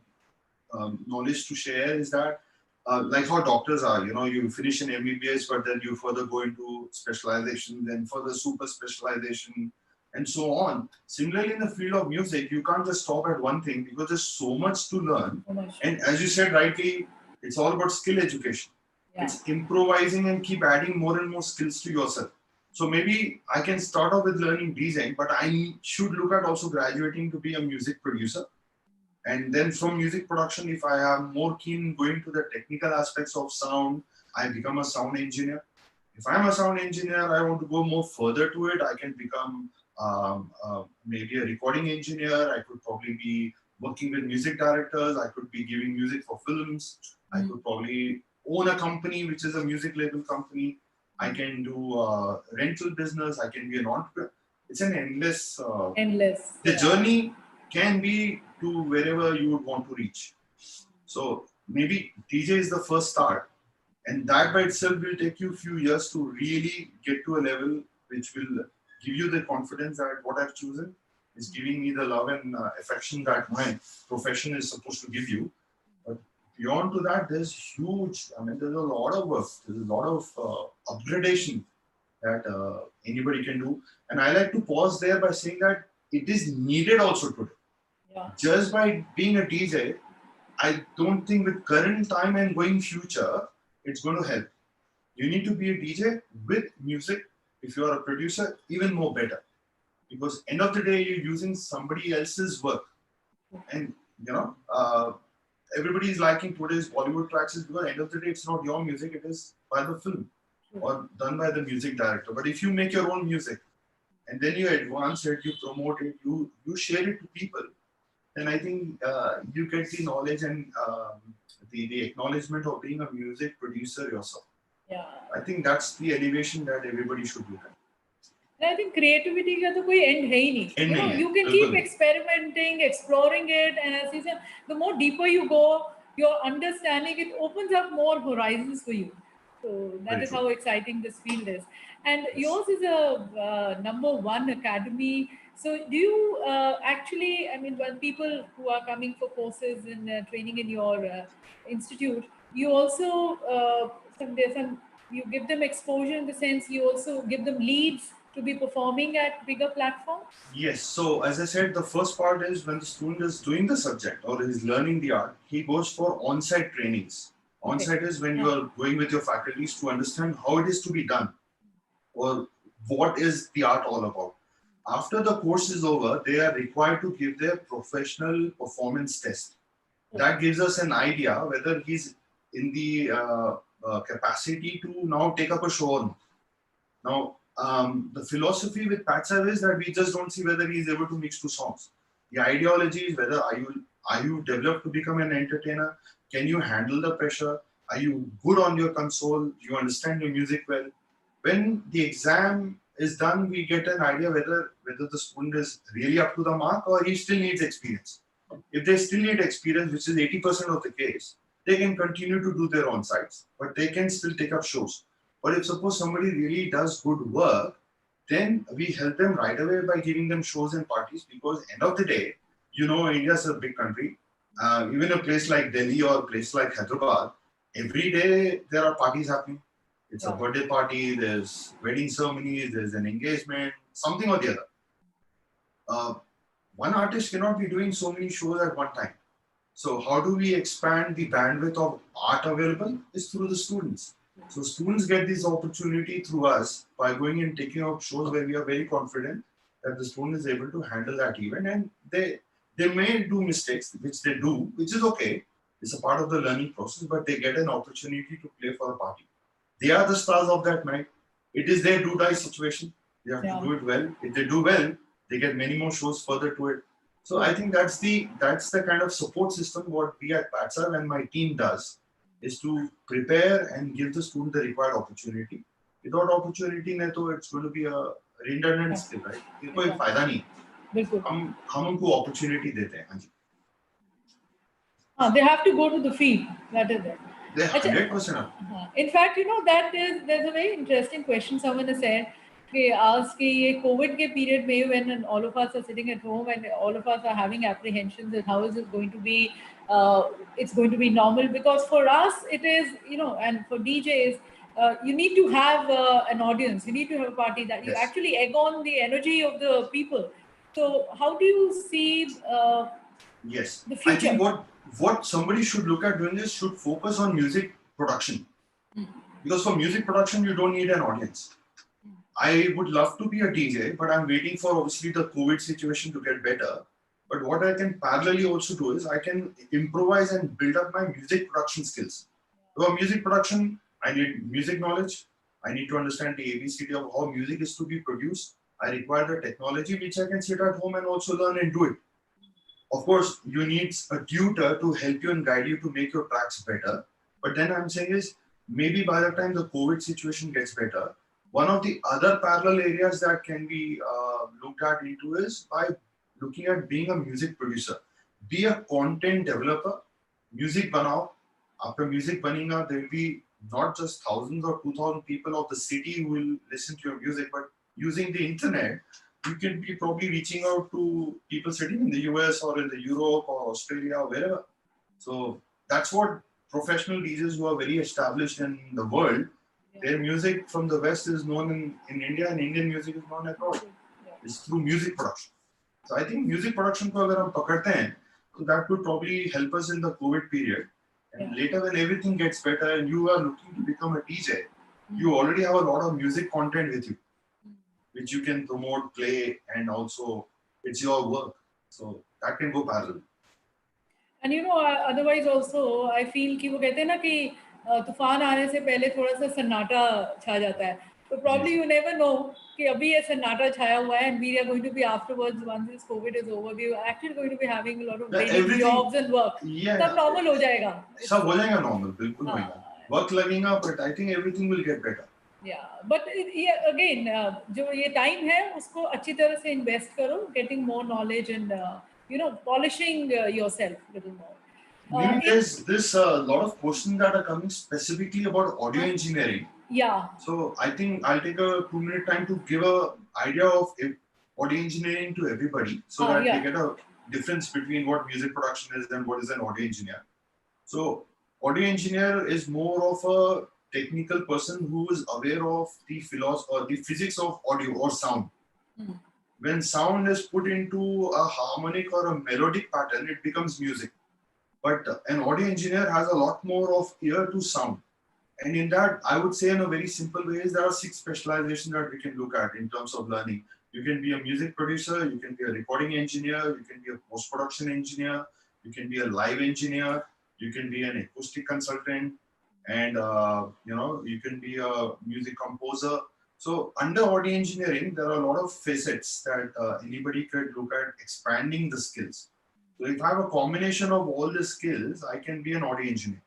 knowledge to share is that like how doctors are, you finish an MBBS, but then you further go into specialization, then further super specialization, and so on. Similarly, in the field of music, you can't just stop at one thing because there's so much to learn. And as you said rightly, it's all about skill education. Yeah. It's improvising and keep adding more and more skills to yourself. So maybe I can start off with learning DJing, but I should look at also graduating to be a music producer. And then from music production, if I am more keen going to the technical aspects of sound, I become a sound engineer. If I'm a sound engineer, I want to go more further to it. I can become maybe a recording engineer. I could probably be working with music directors. I could be giving music for films. I could probably own a company, which is a music label company. I can do rental business. I can be an entrepreneur. It's an endless. The journey can be to wherever you would want to reach. So maybe DJ is the first start, and that by itself will take you a few years to really get to a level which will give you the confidence that what I've chosen is giving me the love and affection that my profession is supposed to give you. But beyond to that, there's huge, there's a lot of work, there's a lot of upgradation that anybody can do. And I like to pause there by saying that it is needed also today. Yeah. Just by being a DJ, I don't think with current time and going future, it's going to help. You need to be a DJ with music. If you are a producer, even more better. Because end of the day, you're using somebody else's work. And, everybody is liking today's Bollywood tracks because end of the day, it's not your music, it is by the film or done by the music director. But if you make your own music and then you advance it, you promote it, you share it to people, then I think you get the knowledge and the acknowledgement of being a music producer yourself. Yeah. I think that's the elevation that everybody should look at. And I think creativity का तो कोई end है ही नहीं. You can keep experimenting, exploring it, and as you said, the more deeper you go, your understanding, it opens up more horizons for you. So that is how exciting this field is. And yours is a #1 academy. So do you actually, when people who are coming for courses and training in your institute, you also, you give them exposure in the sense you also give them leads to be performing at bigger platforms? Yes. So as I said, the first part is when the student is doing the subject or is learning the art, he goes for on-site trainings. On-site is when you are going with your faculties to understand how it is to be done or what is the art all about. After the course is over, they are required to give their professional performance test. That gives us an idea whether he's in the capacity to now take up a show or not. Now, the philosophy with Patsav is that we just don't see whether he's able to mix two songs. The ideology is whether are you developed to become an entertainer? Can you handle the pressure? Are you good on your console? Do you understand your music well? When the exam is done, we get an idea whether the student is really up to the mark or he still needs experience. If they still need experience, which is 80% of the case, they can continue to do their on-sites, but they can still take up shows. But if suppose somebody really does good work, then we help them right away by giving them shows and parties, because end of the day, India is a big country. Even a place like Delhi or a place like Hyderabad, every day there are parties happening. It's a birthday party, there's wedding ceremonies, there's an engagement, something or the other. One artist cannot be doing so many shows at one time. So how do we expand the bandwidth of art available? Is through the students. So students get this opportunity through us by going and taking up shows where we are very confident that the student is able to handle that event, and they may do mistakes, which they do, which is okay. It's a part of the learning process, but they get an opportunity to play for a party. They are the stars of that night. It is their do-die situation. They have to do it well. If they do well, they get many more shows further to it. So I think that's the kind of support system what we at Patsav and my team does, is to prepare and give the student the required opportunity. Without opportunity, it's going to be a redundant skill, right? कोई फायदा नहीं. हम उनको opportunity देते हैं. They have to go to the field. That is it. 100%. In fact, there's a very interesting question someone has said. Ask कि COVID के period में, when all of us are sitting at home and all of us are having apprehensions that how is it going to be, it's going to be normal, because for us it is, and for DJs, you need to have an audience, you need to have a party that you actually egg on the energy of the people. So how do you see the future? I think what somebody should look at doing is should focus on music production. Because for music production, you don't need an audience. I would love to be a DJ, but I'm waiting for obviously the COVID situation to get better. But what I can parallelly also do is I can improvise and build up my music production skills. For music production, I need music knowledge. I need to understand the ABCD of how music is to be produced. I require the technology which I can sit at home and also learn and do it. Of course, you need a tutor to help you and guide you to make your tracks better. But then I'm saying is maybe by the time the COVID situation gets better, one of the other parallel areas that can be looked at into is by looking at being a music producer. Be a content developer. Music banao. After music banega, there will be not just thousands or 2,000 people of the city who will listen to your music, but using the internet, you can be probably reaching out to people sitting in the US or in the Europe or Australia or wherever. So that's what professional DJs who are very established in the world, their music from the West is known in India, and Indian music is known abroad. It's through music production. So I think music production ko agar hum pakadte hain, so that would probably help us in the COVID period. And later when everything gets better and you are looking to become a DJ, you already have a lot of music content with you, which you can promote, play, and also it's your work. So that can go parallel. And otherwise also I feel कि वो कहते हैं ना कि तूफान आने से पहले थोड़ा सा सन्नाटा छा जाता है. So probably you never know कि अभी ये सन्नाटा छाया हुआ है, and we are going to be afterwards, once this COVID is over, we are actually going to be having a lot of daily jobs and work. सब normal हो जाएगा. सब हो जाएगा normal, बिल्कुल होगा. Work लगेगा, but I think everything will get better. Yeah, but again, जो ये time है उसको अच्छी तरह से invest करो, getting more knowledge and polishing yourself a little more. There's a lot of questions that are coming specifically about audio engineering. Yeah. So I think I'll take a 2-minute time to give a idea of audio engineering to everybody, so that they get a difference between what music production is and what is an audio engineer. So audio engineer is more of a technical person who is aware of the philosophy or the physics of audio or sound. When sound is put into a harmonic or a melodic pattern, it becomes music. But an audio engineer has a lot more of ear to sound. And in that, I would say in a very simple way, there are 6 specializations that we can look at in terms of learning. You can be a music producer, you can be a recording engineer, you can be a post-production engineer, you can be a live engineer, you can be an acoustic consultant, and you can be a music composer. So under audio engineering, there are a lot of facets that anybody could look at expanding the skills. So if I have a combination of all the skills, I can be an audio engineer.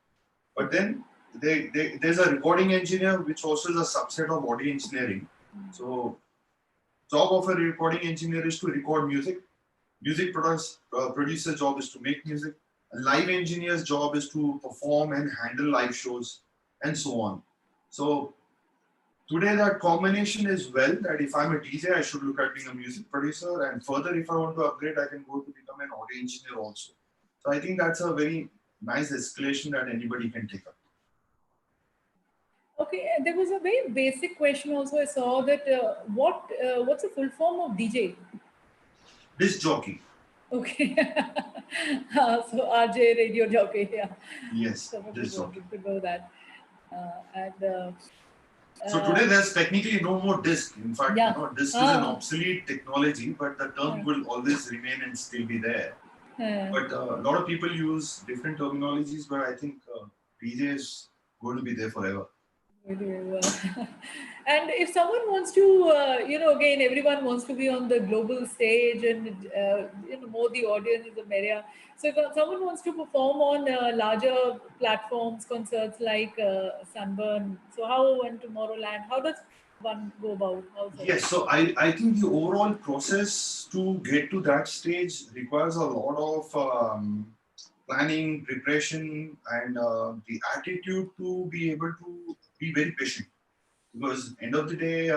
But then there's a recording engineer, which also is a subset of audio engineering. So job of a recording engineer is to record music. Music producer job is to make music. A live engineer's job is to perform and handle live shows, and so on. So today that combination is well, that if I'm a DJ, I should look at being a music producer, and further, if I want to upgrade, I can go to become an audio engineer also. So I think that's a very nice escalation that anybody can take up. Okay, and there was a very basic question also. I saw that what's the full form of DJ? Disc jockey. Okay. So RJ radio jockey, yeah. Yes, Someone disc was jockey. wanting to know that. And So today there's technically no more disc. In fact, yeah. Disc is an obsolete technology, but the term Yeah. will always remain and still be there. But a lot of people use different terminologies, but I think DJ is going to be there forever. And if someone wants to, again, everyone wants to be on the global stage and, more the audience is the merrier. So if someone wants to perform on larger platforms, concerts like Sunburn, so how and Tomorrowland, how does one go about? Yes, so I think the overall process to get to that stage requires a lot of planning, preparation, and the attitude to be able to be very patient. Because end of the day,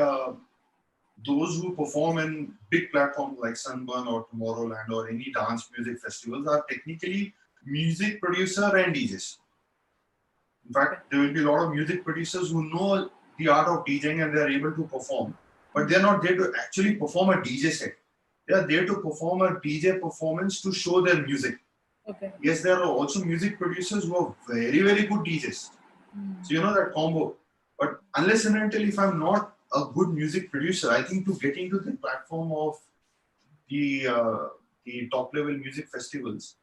those who perform in big platforms like Sunburn or Tomorrowland or any dance music festivals are technically music producer and DJs. In fact, there will be a lot of music producers who know the art of DJing and they are able to perform, but they are not there to actually perform a DJ set. They are there to perform a DJ performance to show their music. Okay. Yes, there are also music producers who are very, very good DJs. So you know that combo. But unless and until if I'm not a good music producer, I think to get into the platform of the top level music festivals,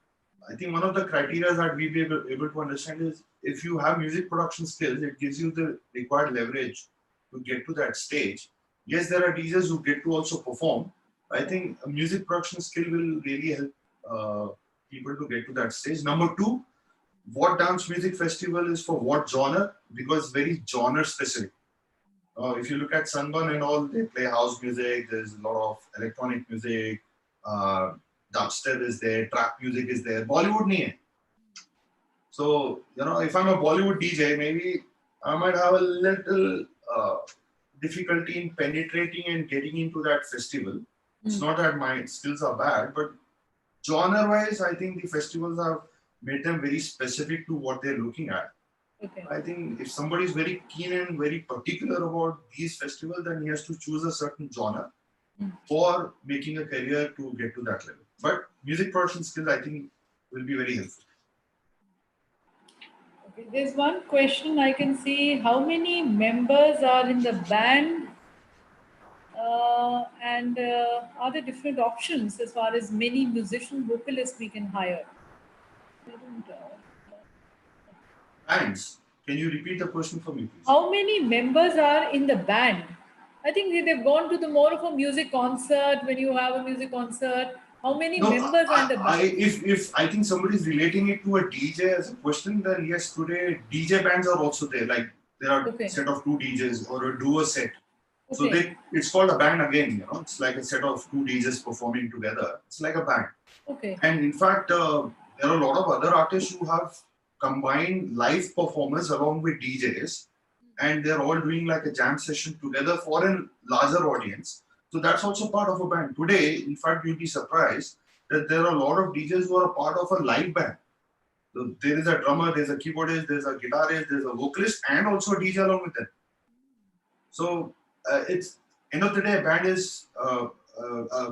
I think one of the criteria that we be able to understand is if you have music production skills, it gives you the required leverage to get to that stage. Yes, there are DJs who get to also perform. I think a music production skill will really help people to get to that stage. Number two, what dance music festival is for what genre, because very genre specific. If you look at Sunburn and all, they play house music, there's a lot of electronic music, dubstep is there, trap music is there, Bollywood nahi hai. So, if I'm a Bollywood DJ, maybe I might have a little difficulty in penetrating and getting into that festival. It's not that my skills are bad, but genre-wise, I think the festivals have made them very specific to what they're looking at. Okay. I think if somebody is very keen and very particular about these festivals, then he has to choose a certain genre for making a career to get to that level. But music production skills, I think, will be very helpful. Okay. There's one question I can see. How many members are in the band? And are there different options as far as many musician vocalists we can hire? Bands. Can you repeat the question for me, please? How many members are in the band? I think they've gone to the more of a music concert. When you have a music concert, how many members are in the band? If I think somebody is relating it to a DJ as a question, then yes, today DJ bands are also there. Like there are a set of two DJs or a duo set. So it's called a band again. It's like a set of two DJs performing together. It's like a band. Okay. And in fact, there are a lot of other artists who have combined live performers along with DJs, and they're all doing like a jam session together for a larger audience. So that's also part of a band. Today, in fact, you'll be surprised that there are a lot of DJs who are a part of a live band. So there is a drummer, there's a keyboardist, there's a guitarist, there's a vocalist, and also a DJ along with them. So it's end of the day, a band is a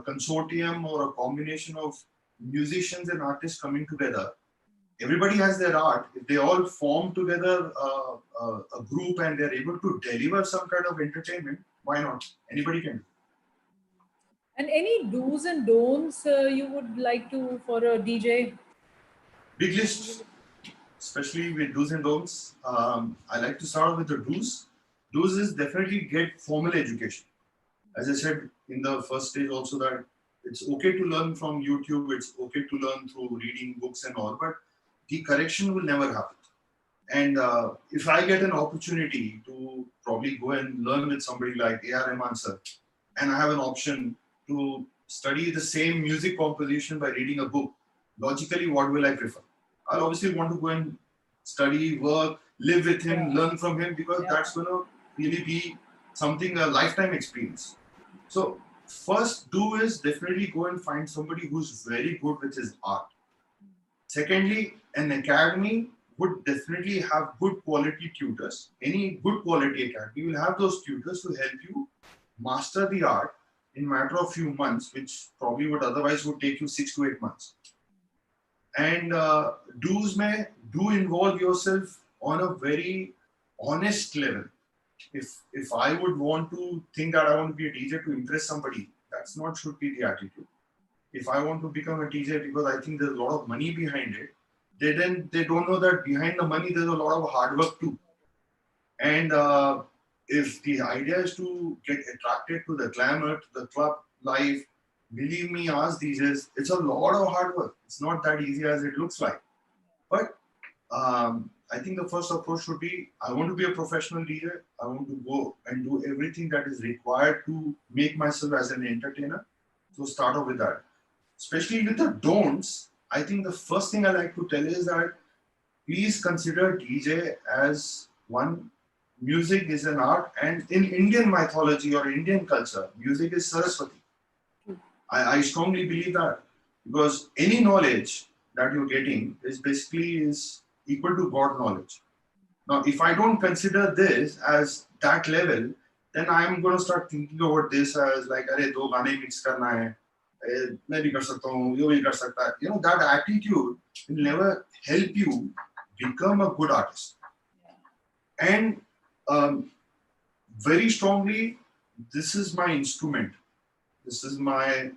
consortium or a combination of musicians and artists coming together. Everybody has their art. If they all form together a group and they're able to deliver some kind of entertainment, why not? Anybody can. And any do's and don'ts you would like to for a DJ? Big list, especially with do's and don'ts. I like to start with the do's. Do's is definitely get formal education. As I said in the first stage also that it's okay to learn from YouTube, it's okay to learn through reading books and all, but the correction will never happen. And if I get an opportunity to probably go and learn with somebody like A.R. Rahman sir, and I have an option to study the same music composition by reading a book, logically, what will I prefer? I'll obviously want to go and study, work, live with him, learn from him, because that's going to really be something, a lifetime experience. So first do is definitely go and find somebody who's very good with his art. Secondly, an academy would definitely have good quality tutors. Any good quality academy will have those tutors to help you master the art in a matter of few months, which probably would otherwise would take you 6 to 8 months. And do involve yourself on a very honest level. If I would want to think that I want to be a DJ to impress somebody, that's not should be the attitude. If I want to become a DJ because I think there's a lot of money behind it, they don't know that behind the money there's a lot of hard work too. And if the idea is to get attracted to the glamour, to the club life, believe me, ask DJs, it's a lot of hard work. It's not that easy as it looks like. But I think the first approach should be, I want to be a professional DJ. I want to go and do everything that is required to make myself as an entertainer. So start off with that. Especially with the don'ts, I think the first thing I like to tell is that please consider DJ as one. Music is an art, and in Indian mythology or Indian culture, music is Saraswati. I strongly believe that, because any knowledge that you're getting is basically is equal to God knowledge. Now, if I don't consider this as that level, then I'm going to start thinking about this as like, अरे दो गाने mix करना है, मैं भी कर सकता हूँ, ये भी कर सकता है. You know, that attitude will never help you become a good artist. And very strongly, this is my instrument. This is my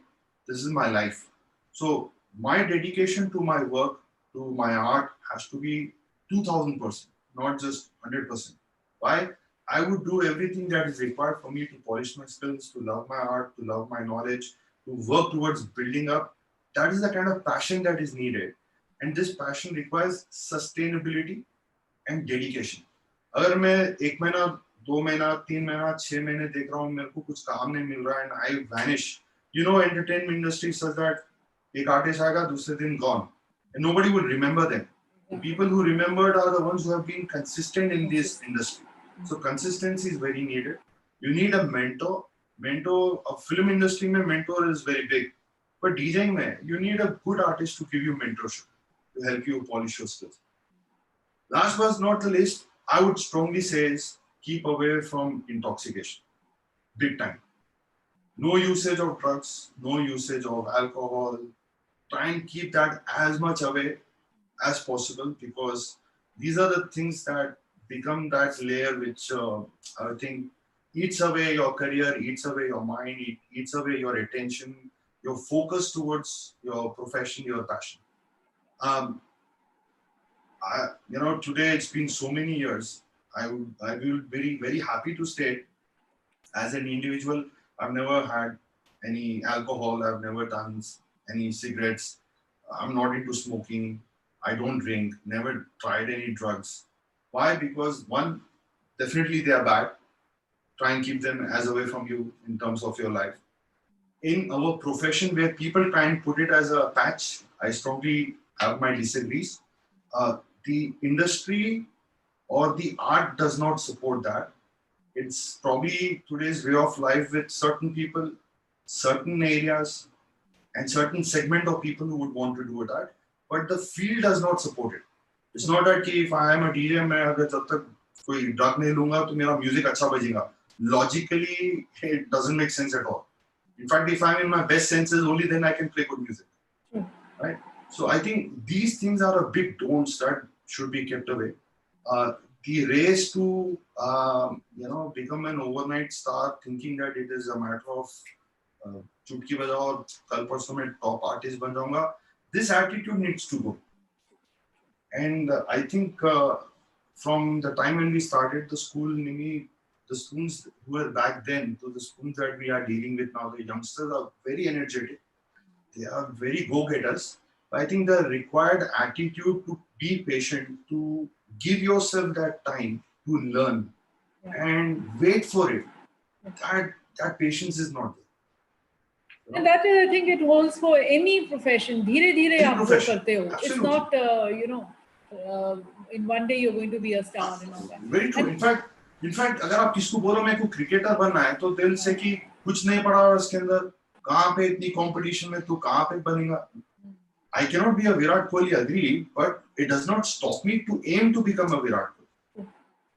life. So my dedication to my work, to my art, has to be 2000%, not just 100%. Why? I would do everything that is required for me to polish my skills, to love my art, to love my knowledge, to work towards building up. That is the kind of passion that is needed. And this passion requires sustainability and dedication. अगर मैं 1 महीना, 2 महीना, 3 महीना, 6 महीने देख रहा हूँ, मेरे को कुछ काम नहीं मिल रहा है, and I vanish. You know, entertainment industry says that एक artist आएगा, दूसरे दिन gone, and nobody will remember them. The people who remembered are the ones who have been consistent in this industry. So consistency is very needed. You need a mentor. A film industry में mentor is very big, but DJing में you need a good artist to give you mentorship, to help you polish your skills. Last but not the least, I would strongly say is keep away from intoxication, big time. No usage of drugs, no usage of alcohol. Try and keep that as much away as possible, because these are the things that become that layer which I think eats away your career, eats away your mind, eats away your attention, your focus towards your profession, your passion. Today it's been so many years. I will be very happy to state, as an individual, I've never had any alcohol. I've never done any cigarettes. I'm not into smoking. I don't drink. Never tried any drugs. Why? Because one, definitely they are bad. Try and keep them as away from you in terms of your life. In our profession, where people try and put it as a patch, I strongly have my disagrees. The industry or the art does not support that. It's probably today's way of life with certain people, certain areas, and certain segment of people who would want to do that. But the field does not support it. It's not that if I am a DJ, मैं अगर जब तक कोई drug नहीं लूँगा तो मेरा music अच्छा बजेगा. Logically, it doesn't make sense at all. In fact, if I'm in my best senses, only then I can play good music. Right? So I think these things are a big don'ts that should be kept away. The race to become an overnight star, thinking that it is a matter of चुटकी बजाओ और कल परसों में top artist बन जाऊँगा. This attitude needs to go. And I think from the time when we started the school, the students who were back then to the students that we are dealing with now, the youngsters are very energetic. They are very go-getters. But I think the required attitude to be patient, to give yourself that time to learn and wait for it, that patience is not there. And that I think it holds for any profession. धीरे धीरे आप वो करते हो. It's not in one day you're going to be a star and all that. Very true. In fact, in fact अगर आप किसको बोलो मेरे को क्रिकेटर बनना है तो दिल से कि कुछ नहीं पड़ा और उसके अंदर कहाँ पे इतनी कंपटीशन में तू कहाँ पे बनेगा. I cannot be a Virat Kohli, agree, but it does not stop me to aim to become a Virat Kohli.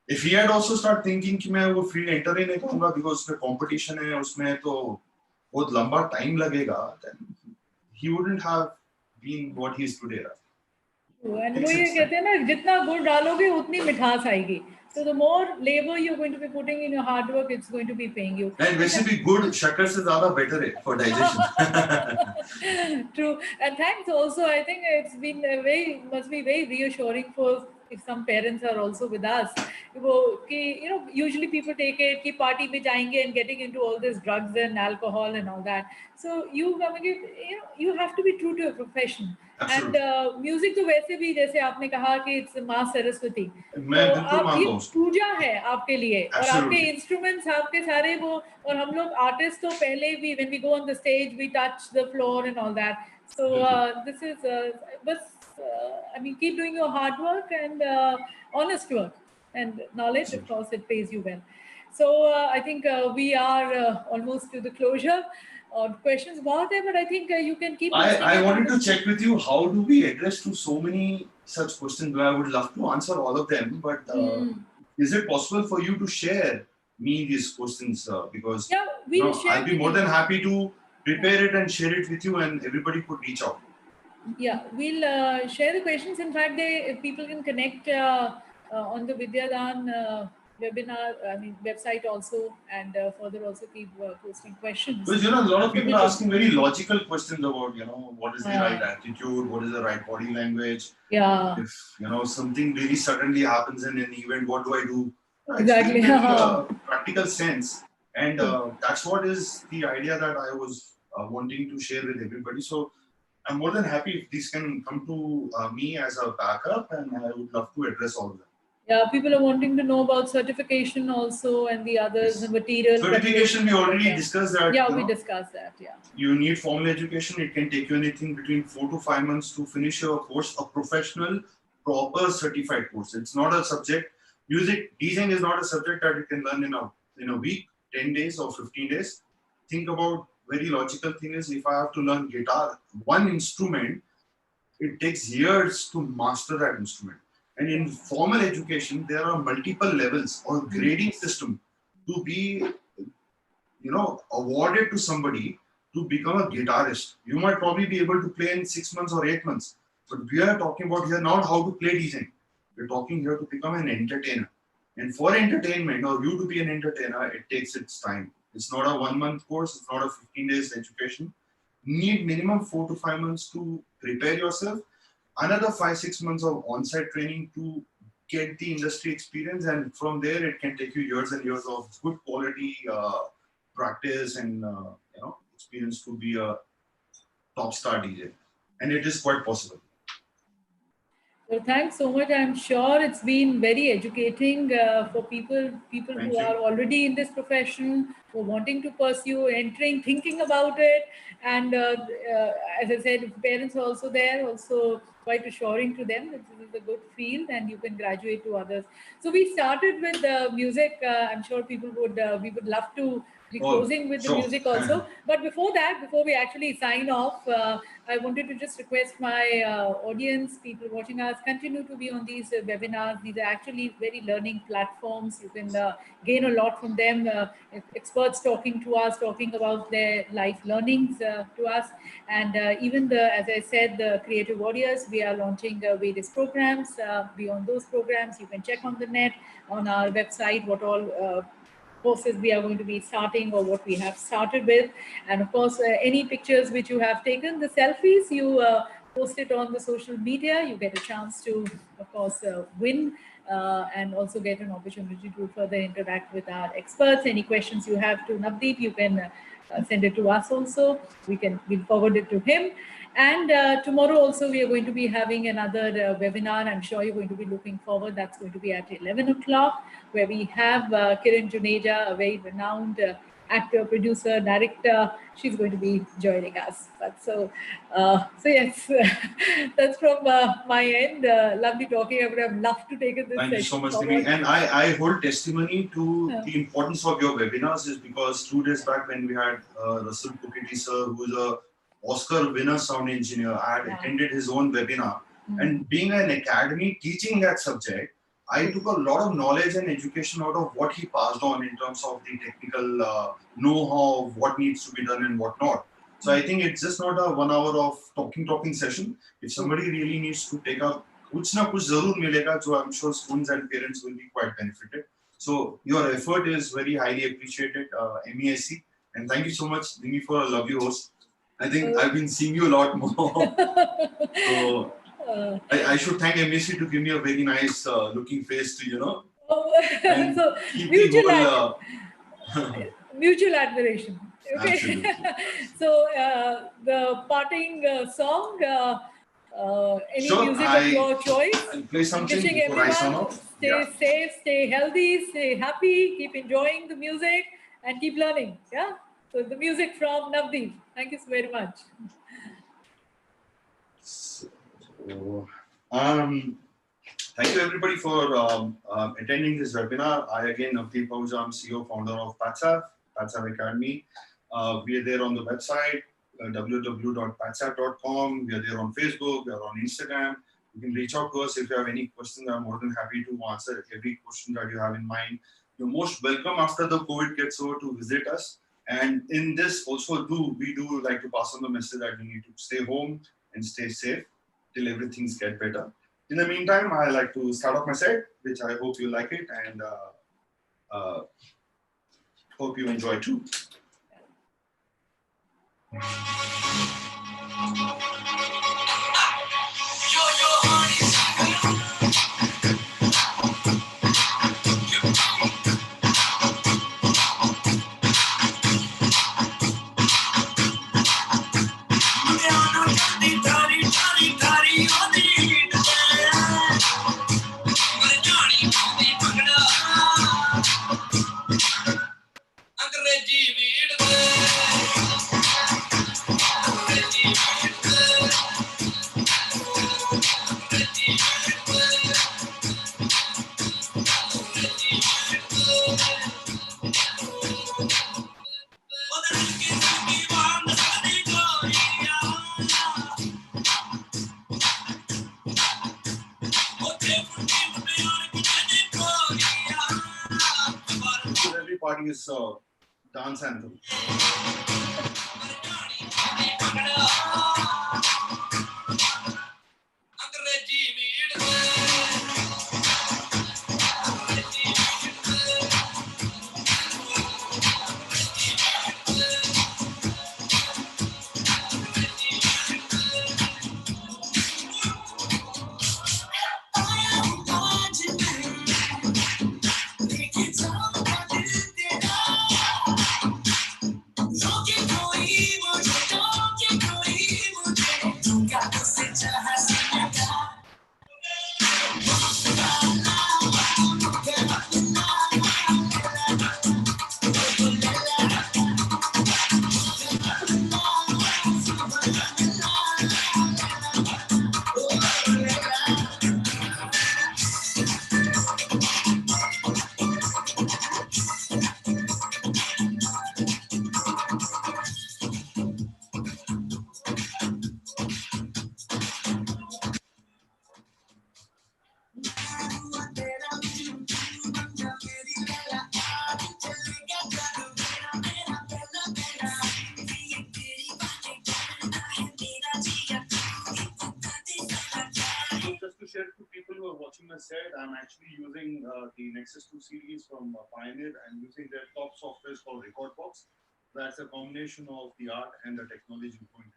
If he had also started thinking कि मैं वो फील्ड एंटर ही नहीं करूँगा because उसमें कंपटीशन है उसमें तो बहुत लंबा टाइम लगेगा, then he wouldn't have been what he is today. And वो ये कहते हैं ना जितना गुड़ डालोगे उतनी मिठास आएगी. So the more labor you're going to be putting in your hard work, it's going to be paying you. And वैसे भी गुड़ शक्कर से ज़्यादा better है for digestion. True. And thanks also. I think it's been must be very reassuring for if some parents are also with us. Usually people take it कि party में जाएंगे and getting into all this drugs and alcohol and all that. So you have to be true to your profession. Absolutely. And music तो वैसे भी जैसे आपने कहा कि it's माँ सरस्वती. मैं बिल्कुल मानता हूँ. पूजा है आपके लिए और आपके Absolutely. इंस्ट्रूमेंट्स आपके सारे वो और हम लोग आर्टिस्ट तो पहले भी when we go on the stage we touch the floor and all that. So this is I mean keep doing your hard work and honest work and knowledge. Of course it pays you well. So I think we are almost to the closure. Questions बहुत है, but I think you can keep. I wanted to check with you, how do we address to so many such questions? I would love to answer all of them, but is it possible for you to share me these questions? Because yeah, we'll share. I'll be more than happy to prepare it and share it with you, and everybody could reach out. Yeah, we'll share the questions. In fact, people can connect on the Vidyadaan webinar, website also, and further also keep posting questions. Because a lot of people are asking very logical questions about, what is the right attitude, what is the right body language. Yeah. If something really suddenly happens in an event, what do I do? Exactly. Practical sense, and that's what is the idea that I was wanting to share with everybody. So I'm more than happy if these can come to me as a backup, and I would love to address all of them. Yeah, people are wanting to know about certification also and the others, Yes. the material. Certification, we already discussed that. Yeah, we discussed that, yeah. You need formal education. It can take you anything between 4 to 5 months to finish your course, a professional, proper certified course. It's not a subject. Music, DJing is not a subject that you can learn in a week, 10 days or 15 days. Think about very logical thing is if I have to learn guitar, one instrument, it takes years to master that instrument. And in formal education, there are multiple levels or grading system to be, awarded to somebody to become a guitarist. You might probably be able to play in 6 months or 8 months, but we are talking about here not how to play DJing. We're talking here to become an entertainer. And for entertainment or you to be an entertainer, it takes its time. It's not a 1 month course. It's not a 15 days education. You need minimum 4 to 5 months to prepare yourself. Another 5-6 months of on-site training to get the industry experience, and from there it can take you years and years of good quality practice and experience to be a top star DJ, and it is quite possible. So thanks so much. I'm sure it's been very educating for people who are already in this profession, who are wanting to pursue, entering, thinking about it. And as I said, parents are also there, also quite assuring to them that this is a good field and you can graduate to others. So we started with music. I'm sure people we would love to be closing with the music also. But before that, before we actually sign off, I wanted to just request my audience, people watching us, continue to be on these webinars. These are actually very learning platforms. You can gain a lot from them. Experts talking to us, talking about their life learnings to us. And even as I said, the Creative Warriors, we are launching various programs. Beyond those programs, you can check on the net, on our website, what all courses we are going to be starting or what we have started with. And of course, any pictures which you have taken, the selfies, you post it on the social media, you get a chance to, of course, win and also get an opportunity to further interact with our experts. Any questions you have to Navdeep, you can send it to us also. We'll forward it to him. And tomorrow also we are going to be having another webinar. I'm sure you're going to be looking forward. That's going to be at 11 o'clock, where we have Kiran Juneja, a very renowned actor, producer, director. She's going to be joining us. But so yes, that's from my end. Lovely talking. I would have loved to take it this Thank you so much, Nimi. And I hold testimony to the importance of your webinars is because 2 days back when we had Russell Pukiti sir, who is a Oscar winner sound engineer, I had attended his own webinar. And being an academy teaching that subject, I took a lot of knowledge and education out of what he passed on in terms of the technical know-how of what needs to be done and what not. So I think it's just not a 1 hour of talking session. If somebody really needs to take up कुछ ना कुछ जरूर मिलेगा जो I'm sure students and parents will be quite benefited. So your effort is very highly appreciated, MESC, and thank you so much, Nimi, for a lovely host. I think I've been seeing you a lot more. So I should thank MESC to give me a very nice looking face to, and so keep mutual, the whole, mutual admiration. Okay. Absolutely. So the parting song, any Sure, music of your choice. I'll play something Wishing before I sign everyone off. stay safe, stay healthy, stay happy, keep enjoying the music, and keep learning. Yeah. So the music from Navdeep. Thank you so very much. So, thank you everybody for attending this webinar. I again, Navdeep Ahuja, I'm CEO, founder of Patsav Academy. We are there on the website, www.patsav.com. We are there on Facebook, we are on Instagram. You can reach out to us if you have any questions. I'm more than happy to answer every question that you have in mind. You're most welcome after the COVID gets over to visit us. And in this also we do like to pass on the message that we need to stay home and stay safe till everything's get better. In the meantime, I like to start off my set, which I hope you like it and hope you enjoy too. Every party is dance anthem. I said, I'm actually using the Nexus 2 series from Pioneer and using their top software called Recordbox. That's a combination of the art and the technology going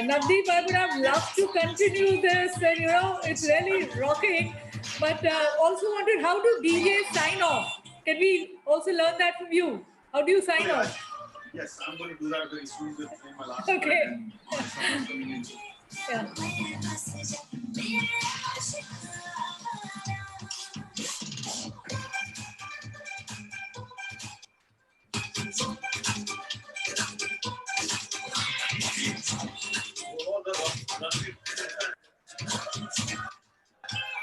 Navdeep, I would have loved to continue this, and it's really rocking. But also wondered, how do DJs sign off? Can we also learn that from you? How do you sign off? Yes, I'm going to do that very soon with my last Okay. track and someone coming in. Yeah. All the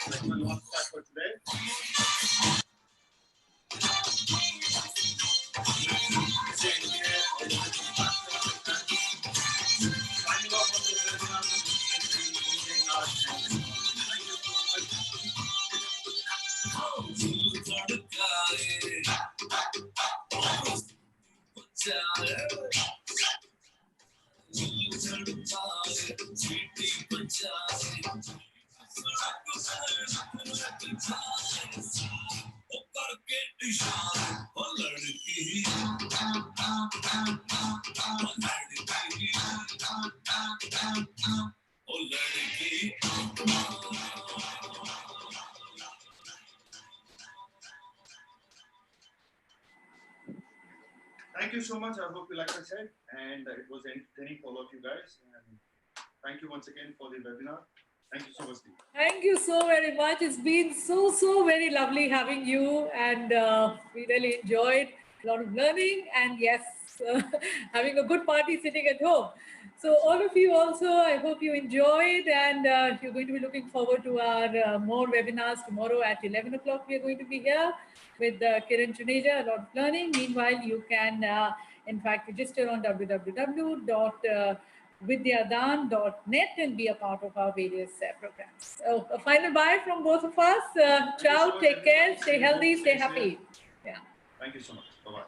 that's my last track for today. Signing off on this webinar for DJing art. Thank you so much. I hope you like I said, and it was entertaining for all of you guys. And thank you once again for the webinar. Thank you so much, Steve. Thank you so very much. It's been so very lovely having you, and we really enjoyed a lot of learning, and yes, having a good party sitting at home. So all of you also, I hope you enjoyed, and you're going to be looking forward to our more webinars tomorrow at 11 o'clock. We're going to be here with Kiran Juneja, a lot of learning. Meanwhile, you can in fact register on www.vidyadaan.net and be a part of our various programs. So a final bye from both of us. Ciao, take care, stay healthy, stay happy. Yeah. Thank you so much. Bye-bye.